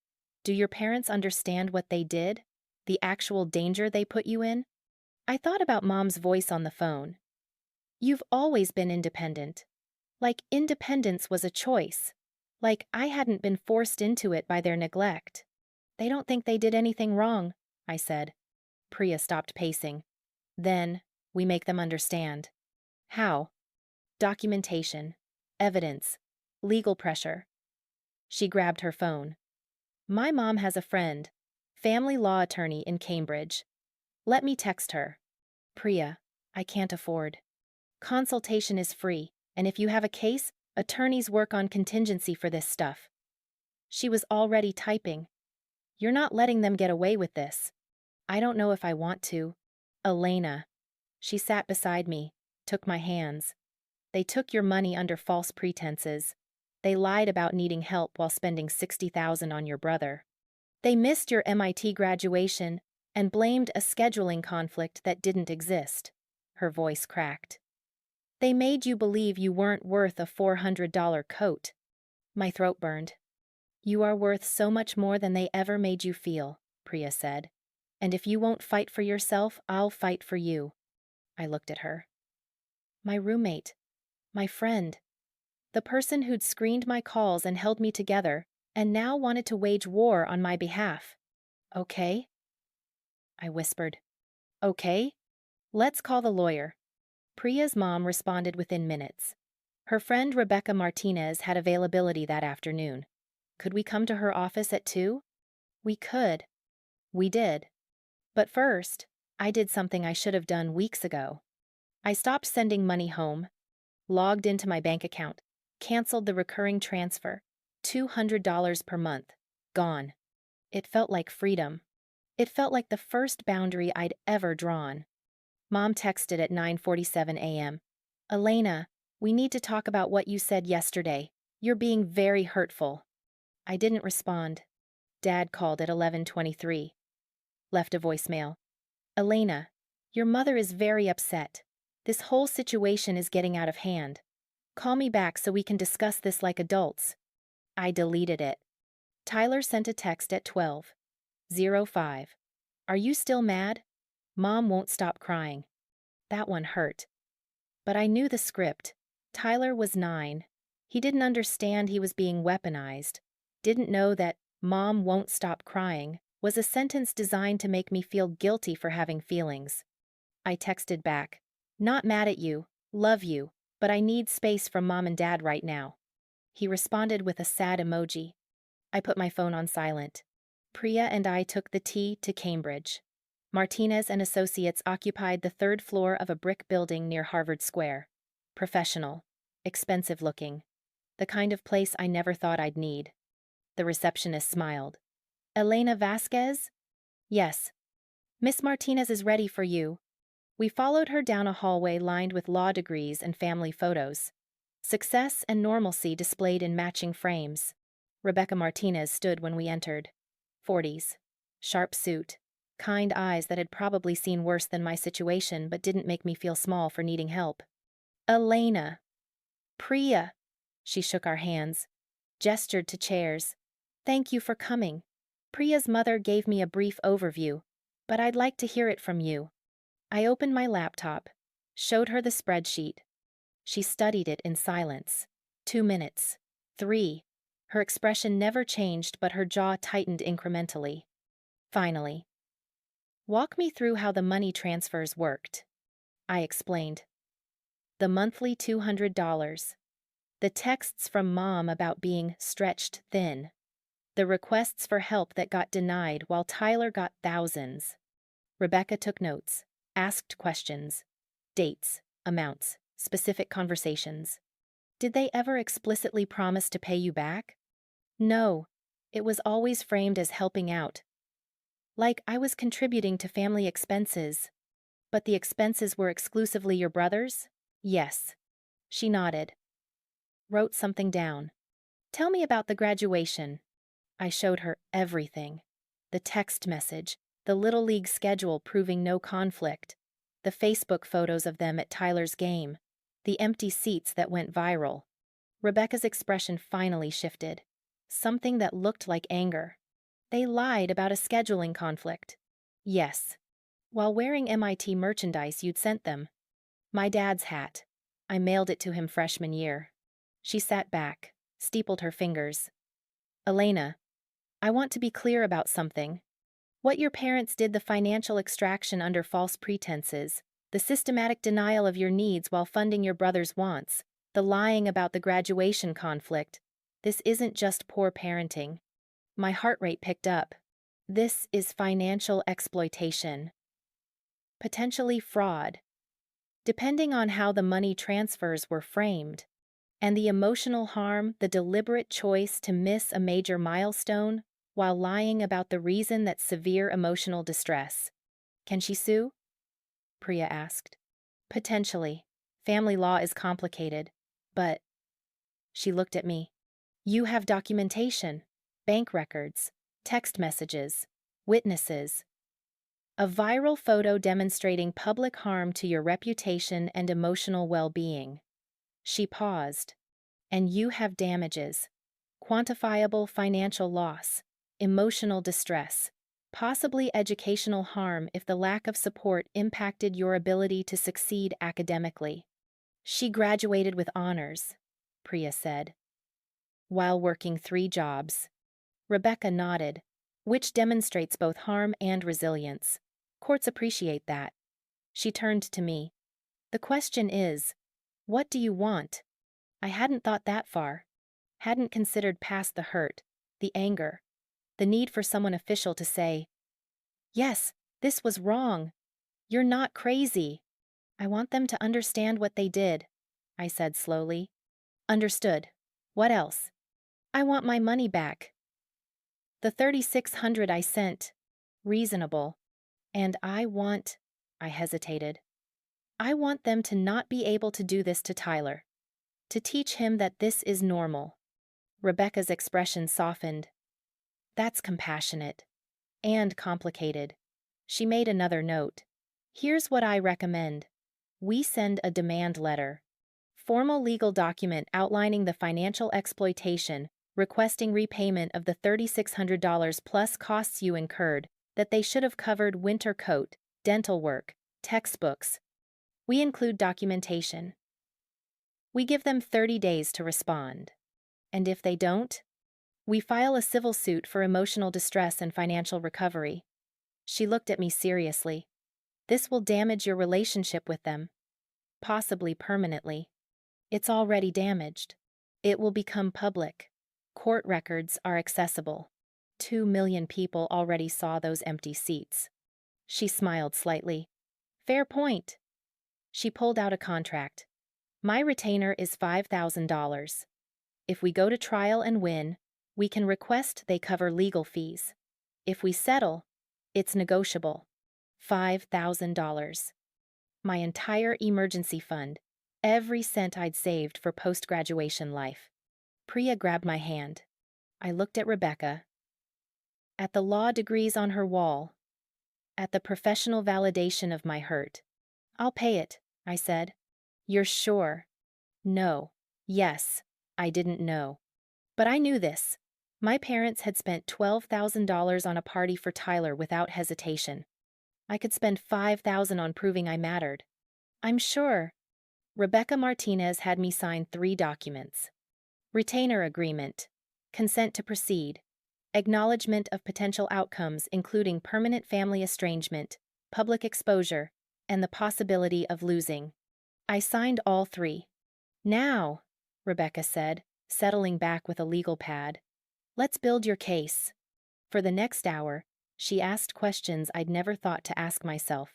Do your parents understand what they did? The actual danger they put you in? I thought about Mom's voice on the phone. You've always been independent. Like independence was a choice. Like I hadn't been forced into it by their neglect. They don't think they did anything wrong, I said. Priya stopped pacing. Then, we make them understand. How? Documentation. Evidence. Legal pressure. She grabbed her phone. My mom has a friend, family law attorney in Cambridge. Let me text her. Priya, I can't afford. Consultation is free, and if you have a case, attorneys work on contingency for this stuff. She was already typing. You're not letting them get away with this. I don't know if I want to. Elena. She sat beside me, took my hands. They took your money under false pretenses. They lied about needing help while spending $60,000 on your brother. They missed your MIT graduation and blamed a scheduling conflict that didn't exist. Her voice cracked. They made you believe you weren't worth a $400 coat. My throat burned. You are worth so much more than they ever made you feel, Priya said. And if you won't fight for yourself, I'll fight for you. I looked at her. My roommate. My friend. The person who'd screened my calls and held me together, and now wanted to wage war on my behalf. Okay? I whispered. Okay? Let's call the lawyer. Priya's mom responded within minutes. Her friend Rebecca Martinez had availability that afternoon. Could we come to her office at 2? We could. We did. But first, I did something I should have done weeks ago. I stopped sending money home, logged into my bank account, canceled the recurring transfer, $200 per month, gone. It felt like freedom. It felt like the first boundary I'd ever drawn. Mom texted at 9:47 a.m. Elena, we need to talk about what you said yesterday. You're being very hurtful. I didn't respond. Dad called at 11:23. Left a voicemail. Elena, your mother is very upset. This whole situation is getting out of hand. Call me back so we can discuss this like adults. I deleted it. Tyler sent a text at 12:05. Are you still mad? Mom won't stop crying. That one hurt. But I knew the script. Tyler was 9. He didn't understand he was being weaponized. Didn't know that Mom won't stop crying was a sentence designed to make me feel guilty for having feelings. I texted back. Not mad at you, love you, but I need space from Mom and Dad right now. He responded with a sad emoji. I put my phone on silent. Priya and I took the T to Cambridge. Martinez and Associates occupied the 3rd floor of a brick building near Harvard Square. Professional. Expensive looking. The kind of place I never thought I'd need. The receptionist smiled. Elena Vasquez? Yes. Miss Martinez is ready for you. We followed her down a hallway lined with law degrees and family photos. Success and normalcy displayed in matching frames. Rebecca Martinez stood when we entered. 40s. Sharp suit. Kind eyes that had probably seen worse than my situation but didn't make me feel small for needing help. Elena. Priya. She shook our hands. Gestured to chairs. Thank you for coming. Priya's mother gave me a brief overview, but I'd like to hear it from you. I opened my laptop, showed her the spreadsheet. She studied it in silence. 2 minutes. 3. Her expression never changed, but her jaw tightened incrementally. Finally. Walk me through how the money transfers worked. I explained. The monthly $200. The texts from Mom about being stretched thin. The requests for help that got denied while Tyler got thousands. Rebecca took notes, asked questions. Dates, amounts, specific conversations. Did they ever explicitly promise to pay you back? No. It was always framed as helping out. Like I was contributing to family expenses. But the expenses were exclusively your brother's? Yes. She nodded. Wrote something down. Tell me about the graduation. I showed her everything. The text message, the Little League schedule proving no conflict, the Facebook photos of them at Tyler's game, the empty seats that went viral. Rebecca's expression finally shifted. Something that looked like anger. They lied about a scheduling conflict. Yes. While wearing MIT merchandise you'd sent them. My dad's hat. I mailed it to him freshman year. She sat back, steepled her fingers. Elena, I want to be clear about something. What your parents did, the financial extraction under false pretenses, the systematic denial of your needs while funding your brother's wants, the lying about the graduation conflict, this isn't just poor parenting. My heart rate picked up. This is financial exploitation. Potentially fraud. Depending on how the money transfers were framed. And the emotional harm, the deliberate choice to miss a major milestone while lying about the reason, that's severe emotional distress. Can she sue? Priya asked. Potentially. Family law is complicated. But... She looked at me. You have documentation, bank records, text messages, witnesses. A viral photo demonstrating public harm to your reputation and emotional well-being. She paused. And you have damages. Quantifiable financial loss, emotional distress, possibly educational harm if the lack of support impacted your ability to succeed academically. She graduated with honors, Priya said. While working 3 jobs. Rebecca nodded, which demonstrates both harm and resilience. Courts appreciate that. She turned to me. The question is, what do you want? I hadn't thought that far. Hadn't considered past the hurt, the anger, the need for someone official to say, yes, this was wrong. You're not crazy. I want them to understand what they did, I said slowly. Understood. What else? I want my money back. The $3,600 I sent. Reasonable. And I hesitated. I want them to not be able to do this to Tyler. To teach him that this is normal. Rebecca's expression softened. That's compassionate. And complicated. She made another note. Here's what I recommend. We send a demand letter. Formal legal document outlining the financial exploitation, requesting repayment of the $3,600 plus costs you incurred, that they should have covered winter coat, dental work, textbooks. We include documentation. We give them 30 days to respond. And if they don't, we file a civil suit for emotional distress and financial recovery. She looked at me seriously. This will damage your relationship with them. Possibly permanently. It's already damaged. It will become public. Court records are accessible. 2 million people already saw those empty seats. She smiled slightly. Fair point. She pulled out a contract. My retainer is $5,000. If we go to trial and win, we can request they cover legal fees. If we settle, it's negotiable. $5,000. My entire emergency fund, every cent I'd saved for post-graduation life. Priya grabbed my hand. I looked at Rebecca. At the law degrees on her wall. At the professional validation of my hurt. I'll pay it, I said. You're sure? No. Yes. I didn't know. But I knew this. My parents had spent $12,000 on a party for Tyler without hesitation. I could spend $5,000 on proving I mattered. I'm sure. Rebecca Martinez had me sign 3 documents. Retainer agreement. Consent to proceed. Acknowledgement of potential outcomes including permanent family estrangement, public exposure, and the possibility of losing. I signed all 3. Now, Rebecca said, settling back with a legal pad. Let's build your case. For the next hour, she asked questions I'd never thought to ask myself.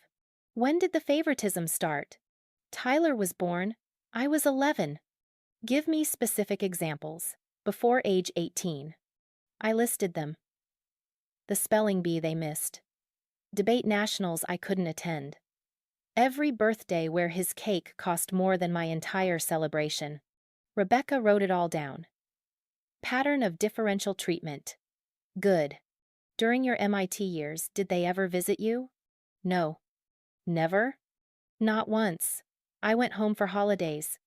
When did the favoritism start? Tyler was born. I was 11. Give me specific examples. Before age 18. I listed them. The spelling bee they missed. Debate nationals I couldn't attend. Every birthday where his cake cost more than my entire celebration. Rebecca wrote it all down. Pattern of differential treatment. Good. During your MIT years, did they ever visit you? No. Never? Not once. I went home for holidays.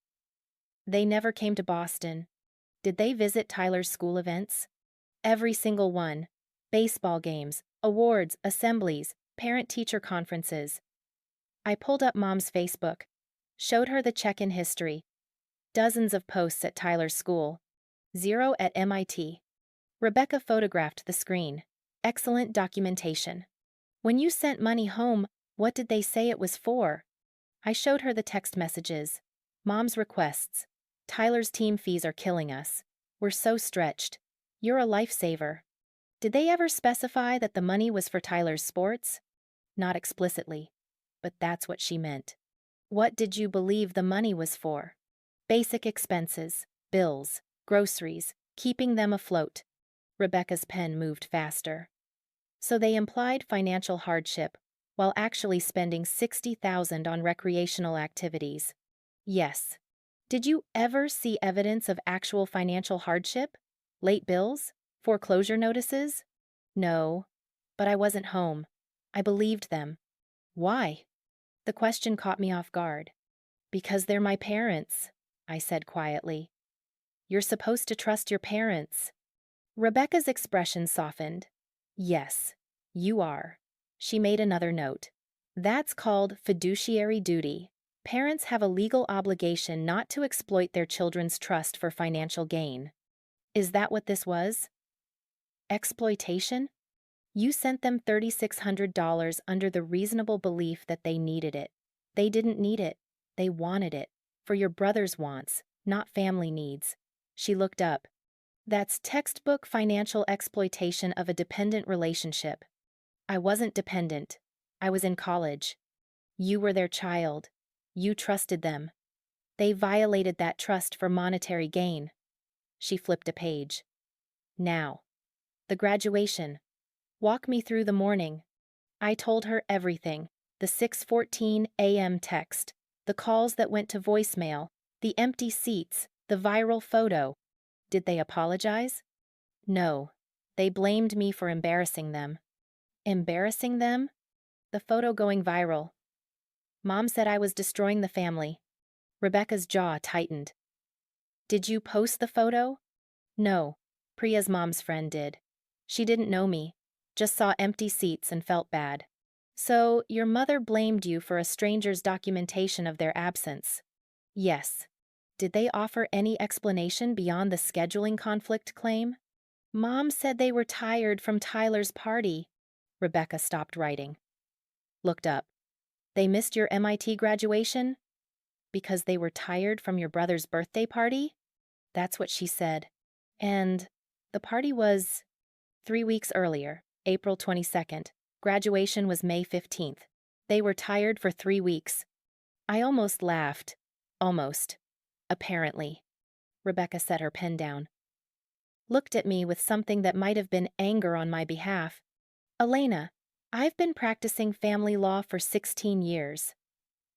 They never came to Boston. Did they visit Tyler's school events? Every single one. Baseball games, awards, assemblies, parent-teacher conferences. I pulled up Mom's Facebook, showed her the check-in history. Dozens of posts at Tyler's school. 0 at MIT. Rebecca photographed the screen. Excellent documentation. When you sent money home, what did they say it was for? I showed her the text messages. Mom's requests. Tyler's team fees are killing us. We're so stretched. You're a lifesaver. Did they ever specify that the money was for Tyler's sports? Not explicitly, but that's what she meant. What did you believe the money was for? Basic expenses, bills, groceries, keeping them afloat. Rebecca's pen moved faster. So they implied financial hardship, while actually spending $60,000 on recreational activities. Yes. Did you ever see evidence of actual financial hardship? Late bills? Foreclosure notices? No. But I wasn't home. I believed them. Why? The question caught me off guard. Because they're my parents, I said quietly. You're supposed to trust your parents. Rebecca's expression softened. Yes, you are. She made another note. That's called fiduciary duty. Parents have a legal obligation not to exploit their children's trust for financial gain. Is that what this was? Exploitation? You sent them $3,600 under the reasonable belief that they needed it. They didn't need it. They wanted it. For your brother's wants, not family needs. She looked up. That's textbook financial exploitation of a dependent relationship. I wasn't dependent. I was in college. You were their child. You trusted them. They violated that trust for monetary gain. She flipped a page. Now. The graduation. Walk me through the morning. I told her everything. The 6:14 a.m. text, the calls that went to voicemail, the empty seats, the viral photo. Did they apologize? No. They blamed me for embarrassing them. Embarrassing them? The photo going viral. Mom said I was destroying the family. Rebecca's jaw tightened. Did you post the photo? No. Priya's mom's friend did. She didn't know me, just saw empty seats and felt bad. So, your mother blamed you for a stranger's documentation of their absence. Yes. Did they offer any explanation beyond the scheduling conflict claim? Mom said they were tired from Tyler's party. Rebecca stopped writing. Looked up. They missed your MIT graduation? Because they were tired from your brother's birthday party? That's what she said. And the party was 3 weeks earlier, April 22nd. Graduation was May 15th. They were tired for 3 weeks. I almost laughed. Almost. Apparently. Rebecca set her pen down. Looked at me with something that might have been anger on my behalf. Elena, I've been practicing family law for 16 years.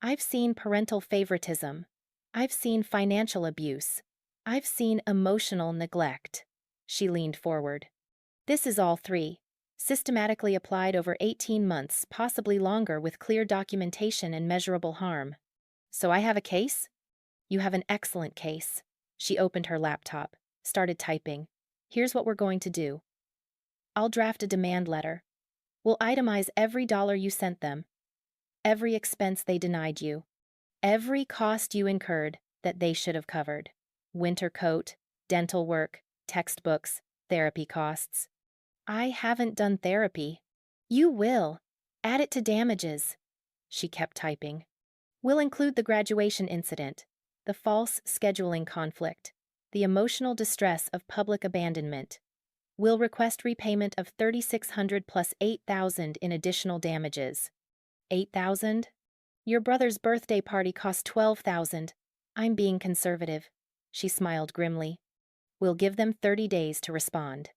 I've seen parental favoritism. I've seen financial abuse. I've seen emotional neglect. She leaned forward. This is all three. Systematically applied over 18 months, possibly longer, with clear documentation and measurable harm. So I have a case? You have an excellent case. She opened her laptop, started typing. Here's what we're going to do. I'll draft a demand letter. We'll itemize every dollar you sent them, every expense they denied you, every cost you incurred that they should have covered. Winter coat, dental work, textbooks, therapy costs. I haven't done therapy. You will. Add it to damages. She kept typing. We'll include the graduation incident, the false scheduling conflict, the emotional distress of public abandonment. We'll request repayment of $3,600 plus $8,000 in additional damages. $8,000? Your brother's birthday party cost $12,000. I'm being conservative. She smiled grimly. We'll give them 30 days to respond.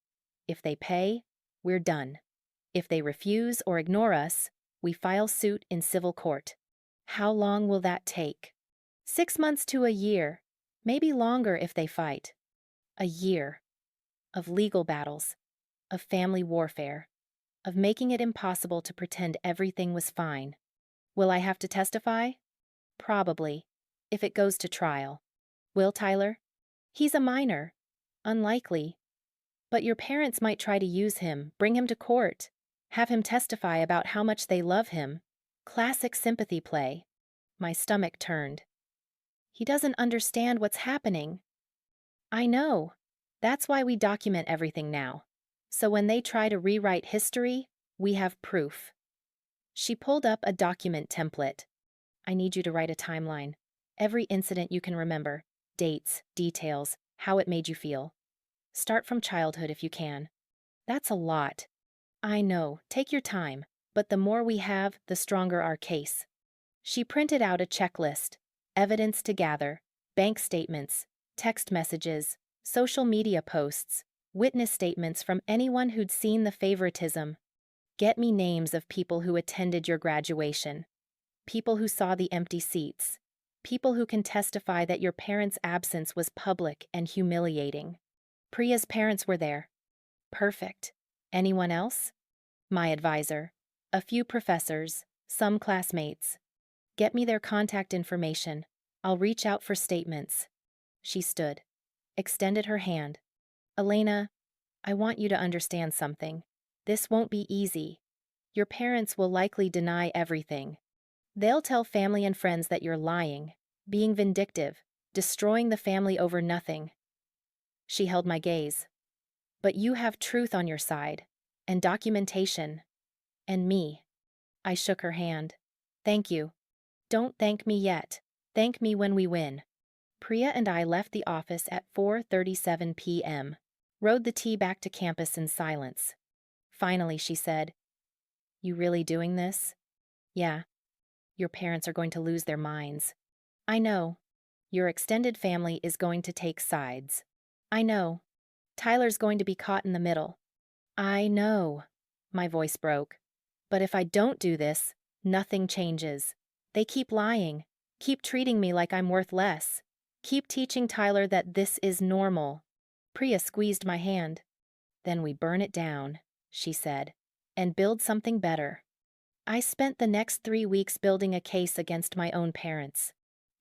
If they pay, we're done. If they refuse or ignore us, we file suit in civil court. How long will that take? 6 months to a year. Maybe longer if they fight. A year. of legal battles, of family warfare, of making it impossible to pretend everything was fine. Will I have to testify? Probably, if it goes to trial. Will Tyler? He's a minor. Unlikely. But your parents might try to use him, bring him to court, have him testify about how much they love him. Classic sympathy play. My stomach turned. He doesn't understand what's happening. I know. That's why we document everything now. So when they try to rewrite history, we have proof. She pulled up a document template. I need you to write a timeline. Every incident you can remember. Dates, details, how it made you feel. Start from childhood if you can. That's a lot. I know, take your time, but the more we have, the stronger our case. She printed out a checklist, evidence to gather, bank statements, text messages, social media posts, witness statements from anyone who'd seen the favoritism. Get me names of people who attended your graduation, people who saw the empty seats, people who can testify that your parents' absence was public and humiliating. Priya's parents were there. Perfect. Anyone else? My advisor. A few professors, some classmates. Get me their contact information. I'll reach out for statements. She stood, extended her hand. Elena, I want you to understand something. This won't be easy. Your parents will likely deny everything. They'll tell family and friends that you're lying, being vindictive, destroying the family over nothing. She held my gaze. But you have truth on your side, and documentation, and me. I shook her hand. Thank you. Don't thank me yet. Thank me when we win. Priya and I left the office at 4:37 p.m., rode the T back to campus in silence. Finally, she said, You really doing this? Yeah. Your parents are going to lose their minds. I know. Your extended family is going to take sides. I know. Tyler's going to be caught in the middle. I know. My voice broke. But if I don't do this, nothing changes. They keep lying, keep treating me like I'm worth less, keep teaching Tyler that this is normal. Priya squeezed my hand. Then we burn it down, she said, and build something better. I spent the next 3 weeks building a case against my own parents.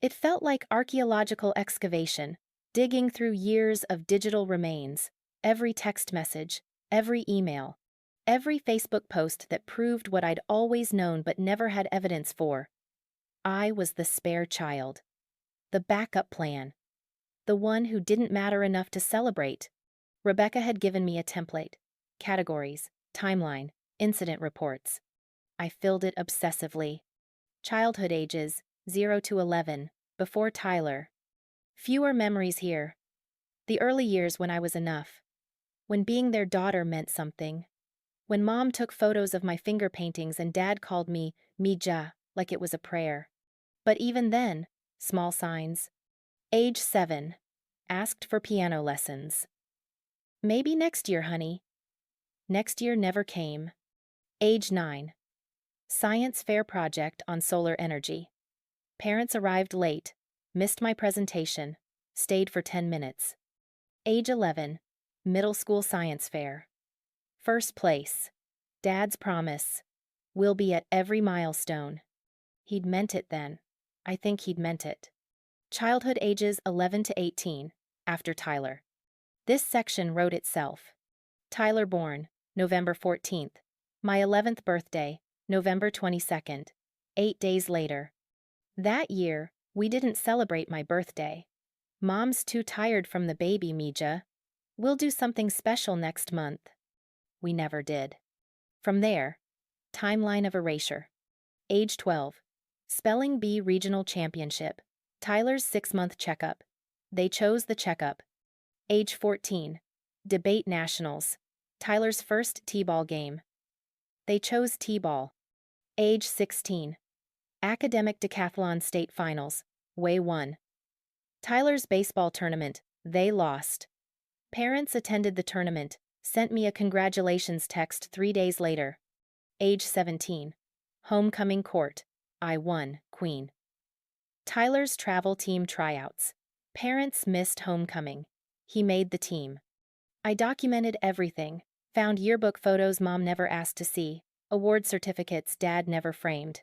It felt like archaeological excavation, digging through years of digital remains, every text message, every email, every Facebook post that proved what I'd always known but never had evidence for. I was the spare child, the backup plan, the one who didn't matter enough to celebrate. Rebecca had given me a template, categories, timeline, incident reports. I filled it obsessively. Childhood ages, 0 to 11, before Tyler. Fewer memories here. The early years when I was enough. When being their daughter meant something. When Mom took photos of my finger paintings and Dad called me Mija, like it was a prayer. But even then, small signs. Age 7. Asked for piano lessons. Maybe next year, honey. Next year never came. Age 9. Science fair project on solar energy. Parents arrived late, missed my presentation, stayed for 10 minutes. Age 11. Middle school science fair. First place. Dad's promise. We'll be at every milestone. He'd meant it then. I think he'd meant it. Childhood ages 11 to 18, after Tyler. This section wrote itself. Tyler born, November 14th. My 11th birthday, November 22nd. 8 days later. That year, we didn't celebrate my birthday. Mom's too tired from the baby, Mija. We'll do something special next month. We never did. From there, timeline of erasure. Age 12. Spelling Bee Regional Championship. Tyler's 6-month checkup. They chose the checkup. Age 14. Debate Nationals. Tyler's first T-ball game. They chose T-ball. Age 16. Academic Decathlon State Finals. Way 1. Tyler's baseball tournament. They lost. Parents attended the tournament, sent me a congratulations text 3 days later. Age 17. Homecoming court. I won, Queen. Tyler's travel team tryouts. Parents missed homecoming. He made the team. I documented everything, found yearbook photos mom never asked to see, award certificates dad never framed,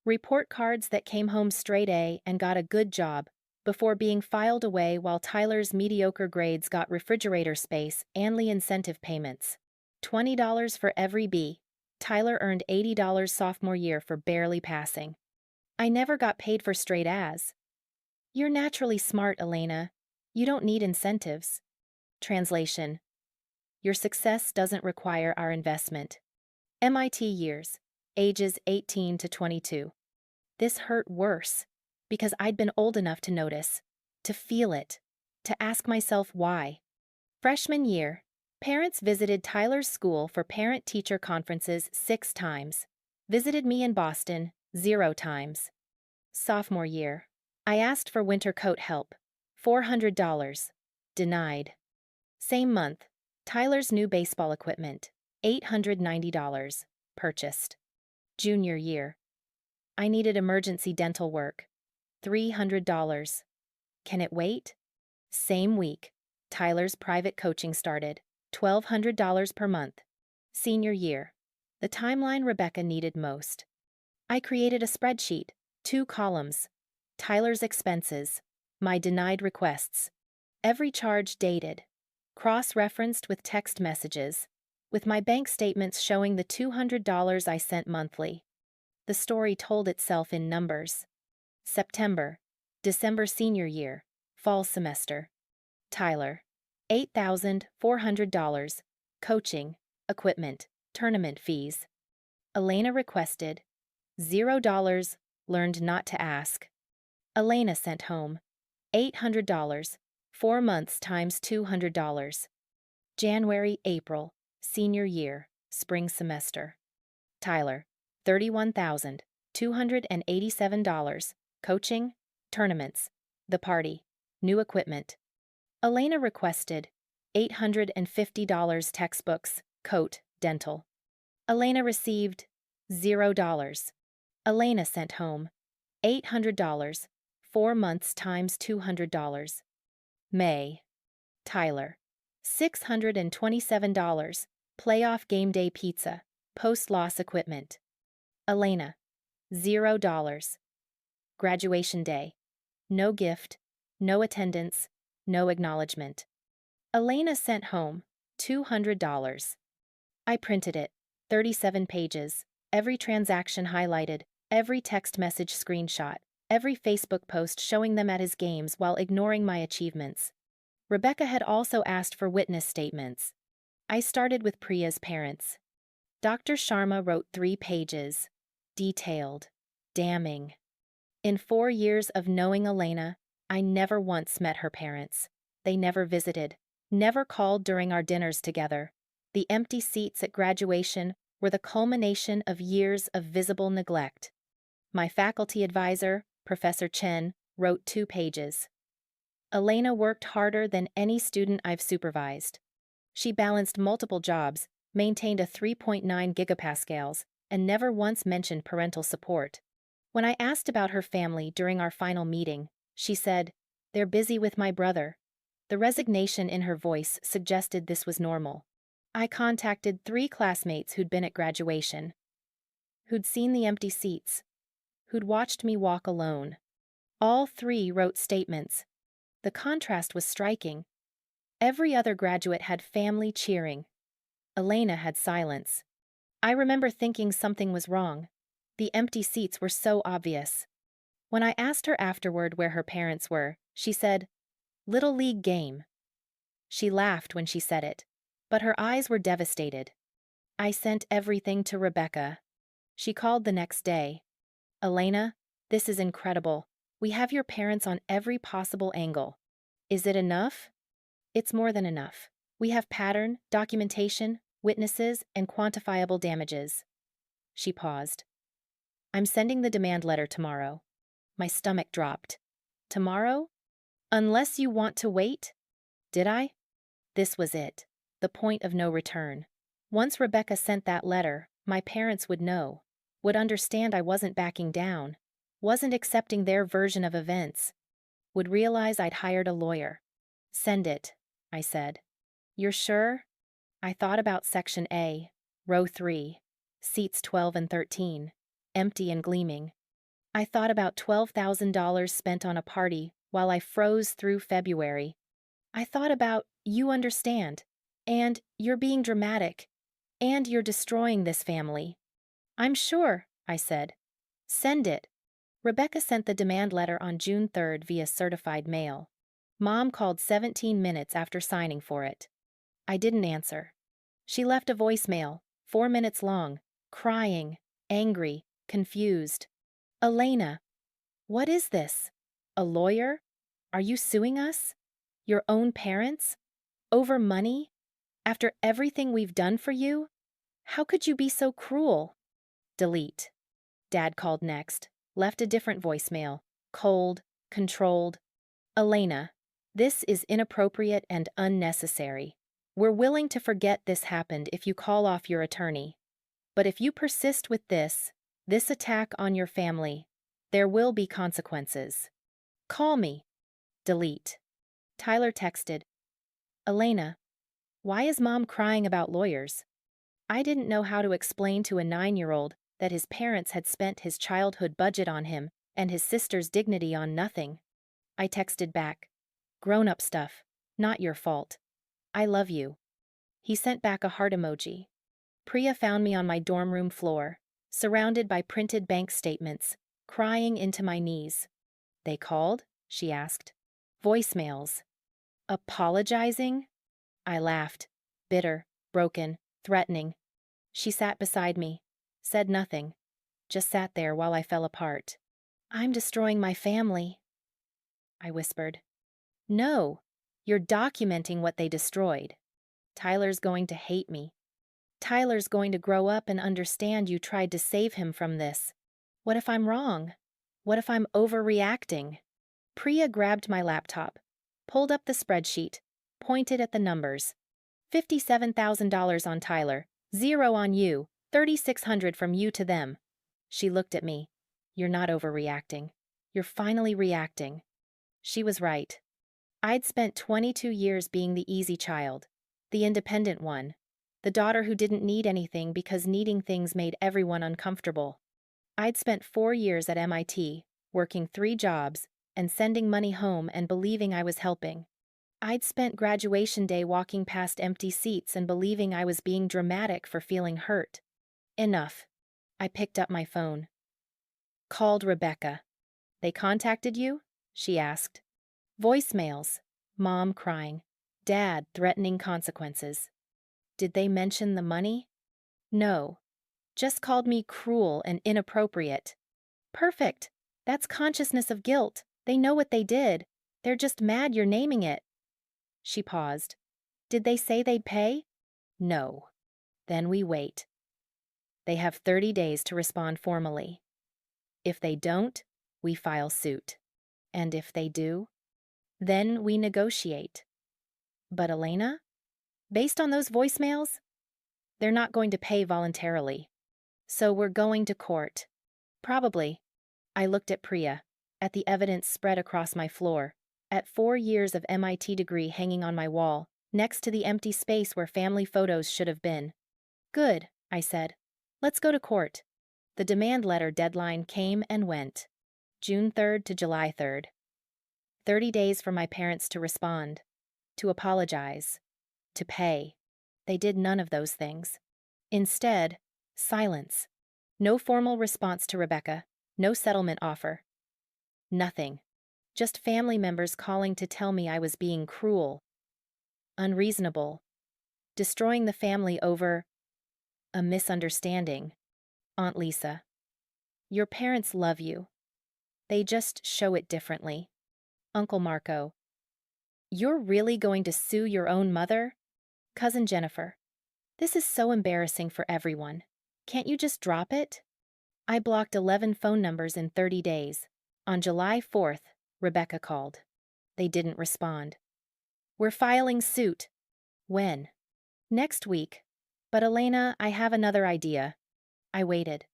report cards that came home straight A and got a good job, before being filed away while Tyler's mediocre grades got refrigerator space and incentive payments. $20 for every B. Tyler earned $80 sophomore year for barely passing. I never got paid for straight A's. You're naturally smart, Elena. You don't need incentives. Translation. Your success doesn't require our investment. MIT years, ages 18 to 22. This hurt worse, because I'd been old enough to notice, to feel it, to ask myself why. Freshman year, parents visited Tyler's school for parent-teacher conferences 6 times. Visited me in Boston 0 times. Sophomore year, I asked for winter coat help. $400. Denied. Same month, Tyler's new baseball equipment. $890. Purchased. Junior year, I needed emergency dental work. $300. Can it wait? Same week, Tyler's private coaching started. $1,200 per month. Senior year, the timeline Rebecca needed most. I created a spreadsheet, 2 columns. Tyler's expenses, my denied requests. Every charge dated, cross-referenced with text messages, with my bank statements showing the $200 I sent monthly. The story told itself in numbers. September, December senior year, fall semester. Tyler, $8,400, coaching, equipment, tournament fees. Elena requested, $0, learned not to ask. Elena sent home, $800, 4 months times $200. January, April, senior year, spring semester. Tyler, $31,287, coaching, tournaments, the party, new equipment. Elena requested, $850 textbooks, coat, dental. Elena received, $0. Elena sent home, $800, 4 months times $200. May. Tyler, $627, playoff game day pizza, post-loss equipment. Elena, $0. Graduation day. No gift, no attendance, no acknowledgement. Elena sent home, $200. I printed it, 37 pages, every transaction highlighted, every text message screenshot, every Facebook post showing them at his games while ignoring my achievements. Rebecca had also asked for witness statements. I started with Priya's parents. Dr. Sharma wrote 3 pages. Detailed. Damning. In 4 years of knowing Elena, I never once met her parents. They never visited, never called during our dinners together. The empty seats at graduation were the culmination of years of visible neglect. My faculty advisor, Professor Chen, wrote 2 pages. Elena worked harder than any student I've supervised. She balanced multiple jobs, maintained a 3.9 gigapascals, and never once mentioned parental support. When I asked about her family during our final meeting, she said, "They're busy with my brother." The resignation in her voice suggested this was normal. I contacted 3 classmates who'd been at graduation, who'd seen the empty seats, who'd watched me walk alone. All 3 wrote statements. The contrast was striking. Every other graduate had family cheering. Elena had silence. I remember thinking something was wrong. The empty seats were so obvious. When I asked her afterward where her parents were, she said, "Little League game." She laughed when she said it, but her eyes were devastated. I sent everything to Rebecca. She called the next day. "Elena, this is incredible. We have your parents on every possible angle. Is it enough?" "It's more than enough. We have pattern, documentation, witnesses, and quantifiable damages." She paused. "I'm sending the demand letter tomorrow." My stomach dropped. Tomorrow? Unless you want to wait? Did I? This was it. The point of no return. Once Rebecca sent that letter, my parents would know, would understand I wasn't backing down, wasn't accepting their version of events, would realize I'd hired a lawyer. "Send it," I said. You're sure? I thought about Section A, Row 3, seats 12 and 13, empty and gleaming. I thought about $12,000 spent on a party while I froze through February. I thought about, you understand, and you're being dramatic, and you're destroying this family. I'm sure, I said. Send it. Rebecca sent the demand letter on June 3rd via certified mail. Mom called 17 minutes after signing for it. I didn't answer. She left a voicemail, 4 minutes long, crying, angry, confused. Elena, what is this? A lawyer? Are you suing us? Your own parents? Over money? After everything we've done for you? How could you be so cruel? Delete. Dad called next, left a different voicemail, cold, controlled. Elena, this is inappropriate and unnecessary. We're willing to forget this happened if you call off your attorney. But if you persist with this attack on your family, there will be consequences. Call me. Delete. Tyler texted, Elena, why is Mom crying about lawyers? I didn't know how to explain to a 9-year-old that his parents had spent his childhood budget on him and his sister's dignity on nothing. I texted back, grown-up stuff, not your fault. I love you. He sent back a heart emoji. Priya found me on my dorm room floor, surrounded by printed bank statements, crying into my knees. They called? She asked. Voicemails. Apologizing? I laughed, bitter, broken, threatening. She sat beside me, said nothing, just sat there while I fell apart. I'm destroying my family, I whispered. No, you're documenting what they destroyed. Tyler's going to hate me. Tyler's going to grow up and understand you tried to save him from this. What if I'm wrong? What if I'm overreacting? Priya grabbed my laptop, pulled up the spreadsheet, pointed at the numbers. $57,000 on Tyler, 0 on you, $3,600 from you to them. She looked at me. You're not overreacting. You're finally reacting. She was right. I'd spent 22 years being the easy child, the independent one, the daughter who didn't need anything because needing things made everyone uncomfortable. I'd spent 4 years at MIT, working 3 jobs, and sending money home and believing I was helping. I'd spent graduation day walking past empty seats and believing I was being dramatic for feeling hurt. Enough. I picked up my phone. Called Rebecca. They contacted you? She asked. Voicemails. Mom crying. Dad threatening consequences. Did they mention the money? No. Just called me cruel and inappropriate. Perfect. That's consciousness of guilt. They know what they did. They're just mad you're naming it. She paused. Did they say they'd pay? No. Then we wait. They have 30 days to respond formally. If they don't, we file suit. And if they do, then we negotiate. But Elena? Based on those voicemails, they're not going to pay voluntarily. So we're going to court. Probably. I looked at Priya, at the evidence spread across my floor, at 4 years of MIT degree hanging on my wall, next to the empty space where family photos should have been. Good, I said. Let's go to court. The demand letter deadline came and went. June 3rd to July 3rd. 30 days for my parents to respond, to apologize, to pay. They did none of those things. Instead, silence. No formal response to Rebecca, no settlement offer. Nothing. Just family members calling to tell me I was being cruel, unreasonable, destroying the family over a misunderstanding. Aunt Lisa. Your parents love you. They just show it differently. Uncle Marco. You're really going to sue your own mother? Cousin Jennifer. This is so embarrassing for everyone. Can't you just drop it? I blocked 11 phone numbers in 30 days. On July 4th, Rebecca called. They didn't respond. We're filing suit. When? Next week. But Elena, I have another idea. I waited.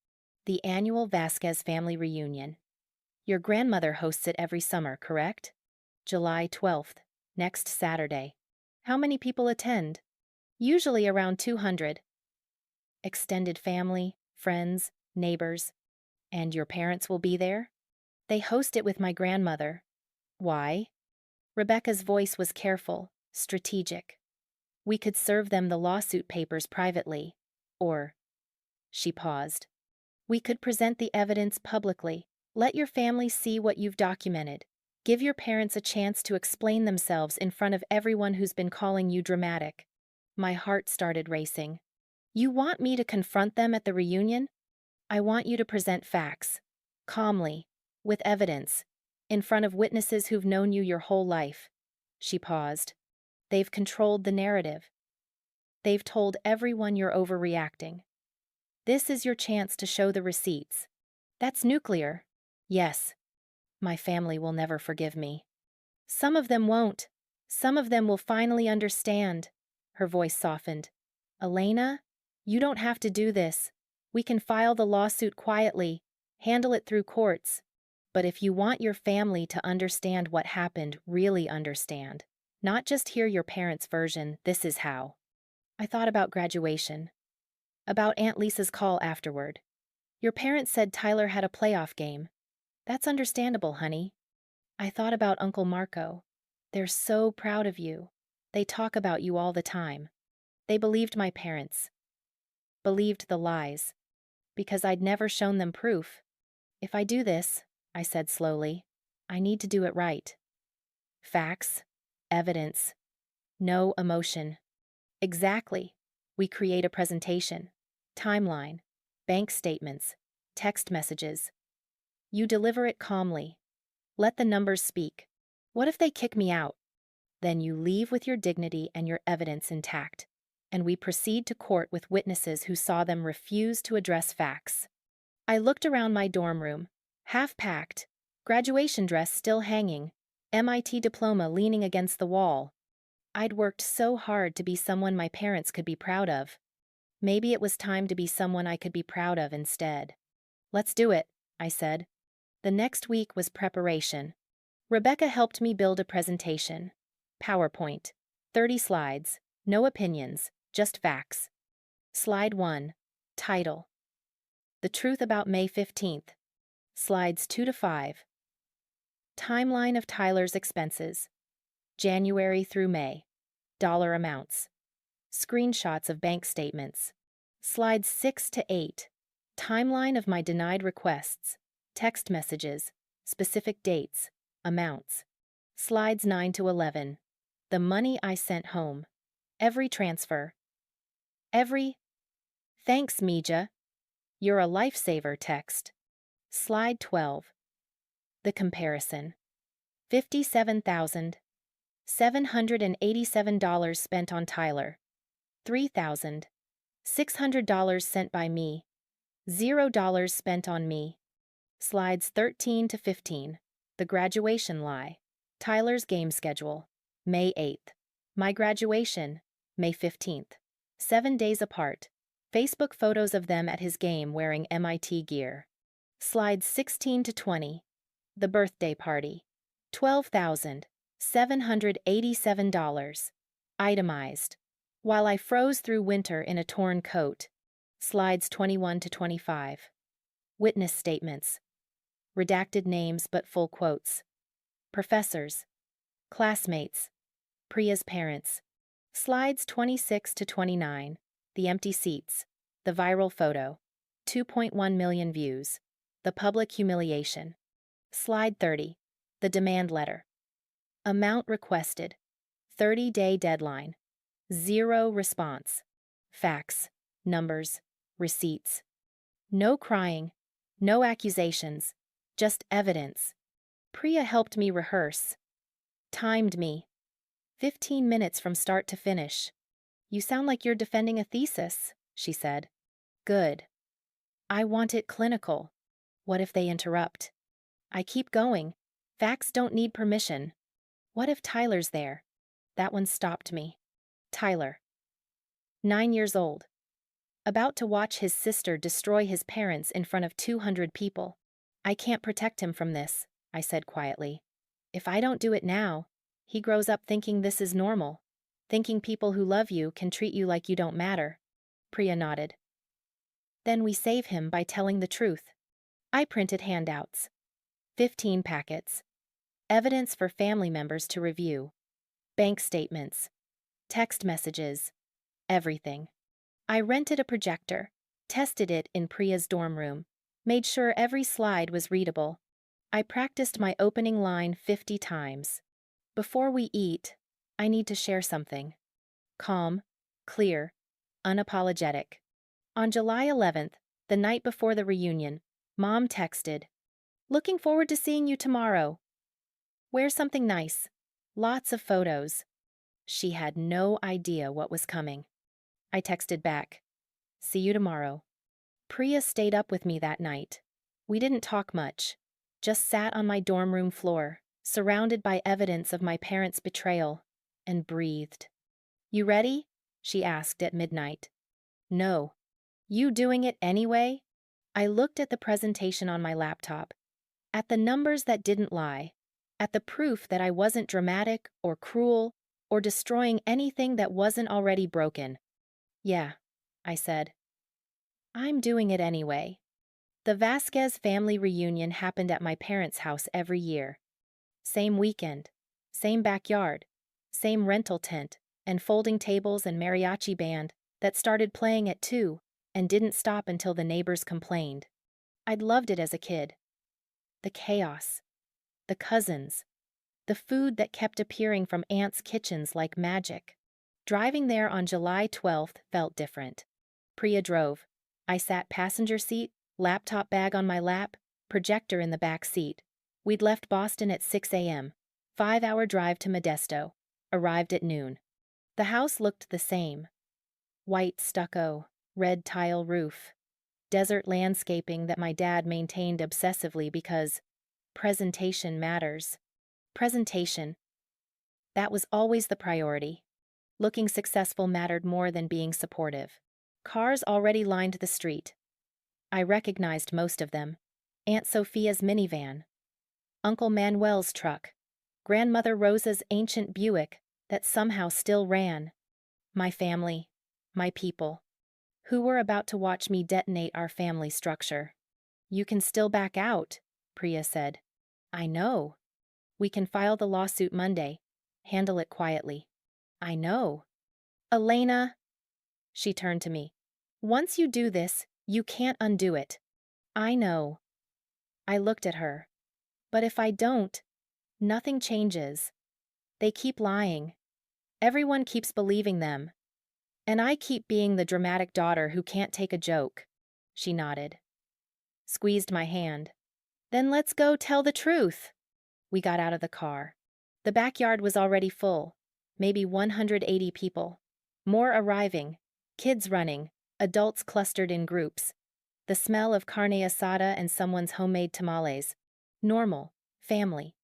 The annual Vasquez family reunion. Your grandmother hosts it every summer, correct? July 12th, next Saturday. How many people attend? Usually around 200. Extended family, friends, neighbors. And your parents will be there? They host it with my grandmother. Why? Rebecca's voice was careful, strategic. We could serve them the lawsuit papers privately. Or, she paused. We could present the evidence publicly. Let your family see what you've documented. Give your parents a chance to explain themselves in front of everyone who's been calling you dramatic. My heart started racing. You want me to confront them at the reunion? I want you to present facts. Calmly, with evidence, in front of witnesses who've known you your whole life. She paused. They've controlled the narrative. They've told everyone you're overreacting. This is your chance to show the receipts. That's nuclear. Yes. My family will never forgive me. Some of them won't. Some of them will finally understand. Her voice softened. Elena, you don't have to do this. We can file the lawsuit quietly, handle it through courts. But if you want your family to understand what happened, really understand, not just hear your parents' version, this is how. I thought about graduation. About Aunt Lisa's call afterward. Your parents said Tyler had a playoff game. That's understandable, honey. I thought about Uncle Marco. They're so proud of you. They talk about you all the time. They believed my parents. Believed the lies. Because I'd never shown them proof. If I do this, I said slowly, I need to do it right. Facts. Evidence. No emotion. Exactly. We create a presentation. Timeline. Bank statements. Text messages. You deliver it calmly. Let the numbers speak. What if they kick me out? Then you leave with your dignity and your evidence intact, and we proceed to court with witnesses who saw them refuse to address facts. I looked around my dorm room, half-packed, graduation dress still hanging, MIT diploma leaning against the wall. I'd worked so hard to be someone my parents could be proud of. Maybe it was time to be someone I could be proud of instead. Let's do it, I said. The next week was preparation. Rebecca helped me build a presentation. PowerPoint. 30 slides. No opinions, just facts. Slide 1. Title. The Truth About May 15th. Slides 2 to 5. Timeline of Tyler's expenses. January through May. Dollar amounts. Screenshots of bank statements. Slides 6 to 8. Timeline of my denied requests. Text messages. Specific dates. Amounts. Slides 9 to 11. The money I sent home. Every transfer. Thanks, Mija. You're a lifesaver text. Slide 12. The comparison. $57,787 spent on Tyler. $3,600 sent by me. $0 spent on me. Slides 13 to 15. The graduation lie. Tyler's game schedule. May 8th. My graduation. May 15th. 7 days apart. Facebook photos of them at his game wearing MIT gear. Slides 16 to 20. The birthday party. $12,787. Itemized. While I froze through winter in a torn coat. Slides 21 to 25. Witness statements. Redacted names but full quotes. Professors. Classmates. Priya's parents. Slides 26 to 29. The empty seats. The viral photo. 2.1 million views. The public humiliation. Slide 30. The demand letter. Amount requested. 30-day deadline. 0 response. Facts. Numbers. Receipts. No crying. No accusations. Just evidence. Priya helped me rehearse. Timed me. 15 minutes from start to finish. You sound like you're defending a thesis, she said. Good. I want it clinical. What if they interrupt? I keep going. Facts don't need permission. What if Tyler's there? That one stopped me. Tyler. 9 years old. About to watch his sister destroy his parents in front of 200 people. I can't protect him from this, I said quietly. If I don't do it now, he grows up thinking this is normal. Thinking people who love you can treat you like you don't matter. Priya nodded. Then we save him by telling the truth. I printed handouts. 15 packets. Evidence for family members to review. Bank statements. Text messages. Everything. I rented a projector, tested it in Priya's dorm room, made sure every slide was readable. I practiced my opening line 50 times. Before we eat, I need to share something. Calm, clear, unapologetic. On July 11th, the night before the reunion, Mom texted, "Looking forward to seeing you tomorrow. Wear something nice. Lots of photos." She had no idea what was coming. I texted back, "See you tomorrow." Priya stayed up with me that night. We didn't talk much, just sat on my dorm room floor, surrounded by evidence of my parents' betrayal, and breathed. "You ready?" she asked at midnight. "No." "You doing it anyway?" I looked at the presentation on my laptop, at the numbers that didn't lie, at the proof that I wasn't dramatic or cruel or destroying anything that wasn't already broken. "Yeah," I said. "I'm doing it anyway." The Vasquez family reunion happened at my parents' house every year. Same weekend, same backyard, same rental tent, and folding tables and mariachi band that started playing at 2 and didn't stop until the neighbors complained. I'd loved it as a kid. The chaos, the cousins, the food that kept appearing from aunts' kitchens like magic. Driving there on July 12th felt different. Priya drove. I sat passenger seat, laptop bag on my lap, projector in the back seat. We'd left Boston at 6 a.m., 5-hour drive to Modesto, arrived at noon. The house looked the same. White stucco, red tile roof, desert landscaping that my dad maintained obsessively because presentation matters. Presentation. That was always the priority. Looking successful mattered more than being supportive. Cars already lined the street. I recognized most of them. Aunt Sophia's minivan, Uncle Manuel's truck, Grandmother Rosa's ancient Buick that somehow still ran. My family, my people, who were about to watch me detonate our family structure. "You can still back out," Priya said. "I know. We can file the lawsuit Monday. Handle it quietly." "I know." "Elena," she turned to me. "Once you do this, you can't undo it." "I know." I looked at her. "But if I don't, nothing changes. They keep lying. Everyone keeps believing them. And I keep being the dramatic daughter who can't take a joke." She nodded. Squeezed my hand. "Then let's go tell the truth." We got out of the car. The backyard was already full. Maybe 180 people. More arriving. Kids running. Adults clustered in groups. The smell of carne asada and someone's homemade tamales. Normal. Family.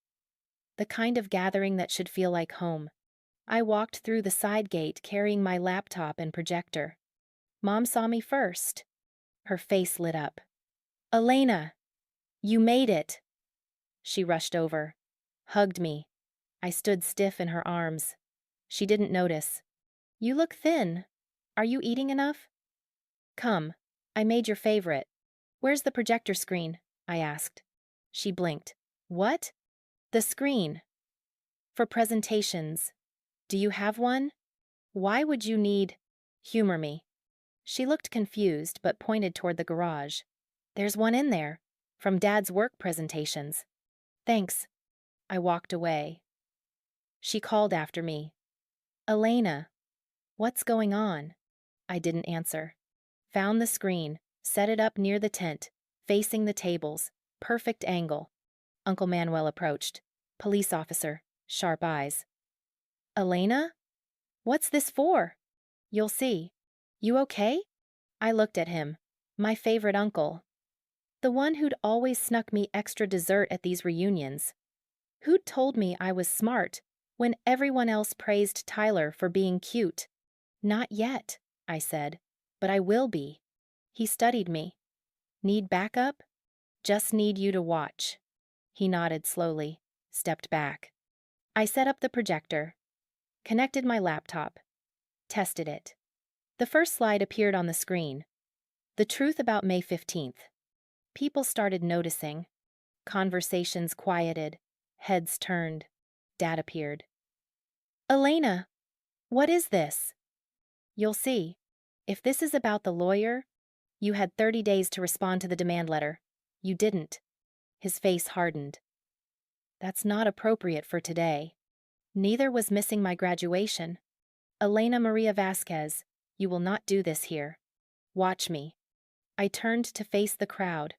The kind of gathering that should feel like home. I walked through the side gate carrying my laptop and projector. Mom saw me first. Her face lit up. "Elena, you made it." She rushed over. Hugged me. I stood stiff in her arms. She didn't notice. "You look thin. Are you eating enough?" "Come. I made your favorite." "Where's the projector screen?" I asked. She blinked. "What?" "The screen. For presentations. Do you have one? Why would you need—" "Humor me." She looked confused but pointed toward the garage. "There's one in there. From Dad's work presentations." "Thanks." I walked away. She called after me. "Elena, what's going on?" I didn't answer. Found the screen, set it up near the tent, facing the tables, perfect angle. Uncle Manuel approached. Police officer, sharp eyes. "Elena? What's this for?" "You'll see." "You okay?" I looked at him. My favorite uncle. The one who'd always snuck me extra dessert at these reunions. Who'd told me I was smart when everyone else praised Tyler for being cute. "Not yet," I said, "but I will be." He studied me. "Need backup?" "Just need you to watch." He nodded slowly, stepped back. I set up the projector. Connected my laptop. Tested it. The first slide appeared on the screen. The truth about May 15th. People started noticing. Conversations quieted. Heads turned. Dad appeared. Elena, what is this? You'll see. If this is about the lawyer, you had 30 days to respond to the demand letter. You didn't. His face hardened. That's not appropriate for today. Neither was missing my graduation. Elena Maria Vasquez, you will not do this here. Watch me. I turned to face the crowd.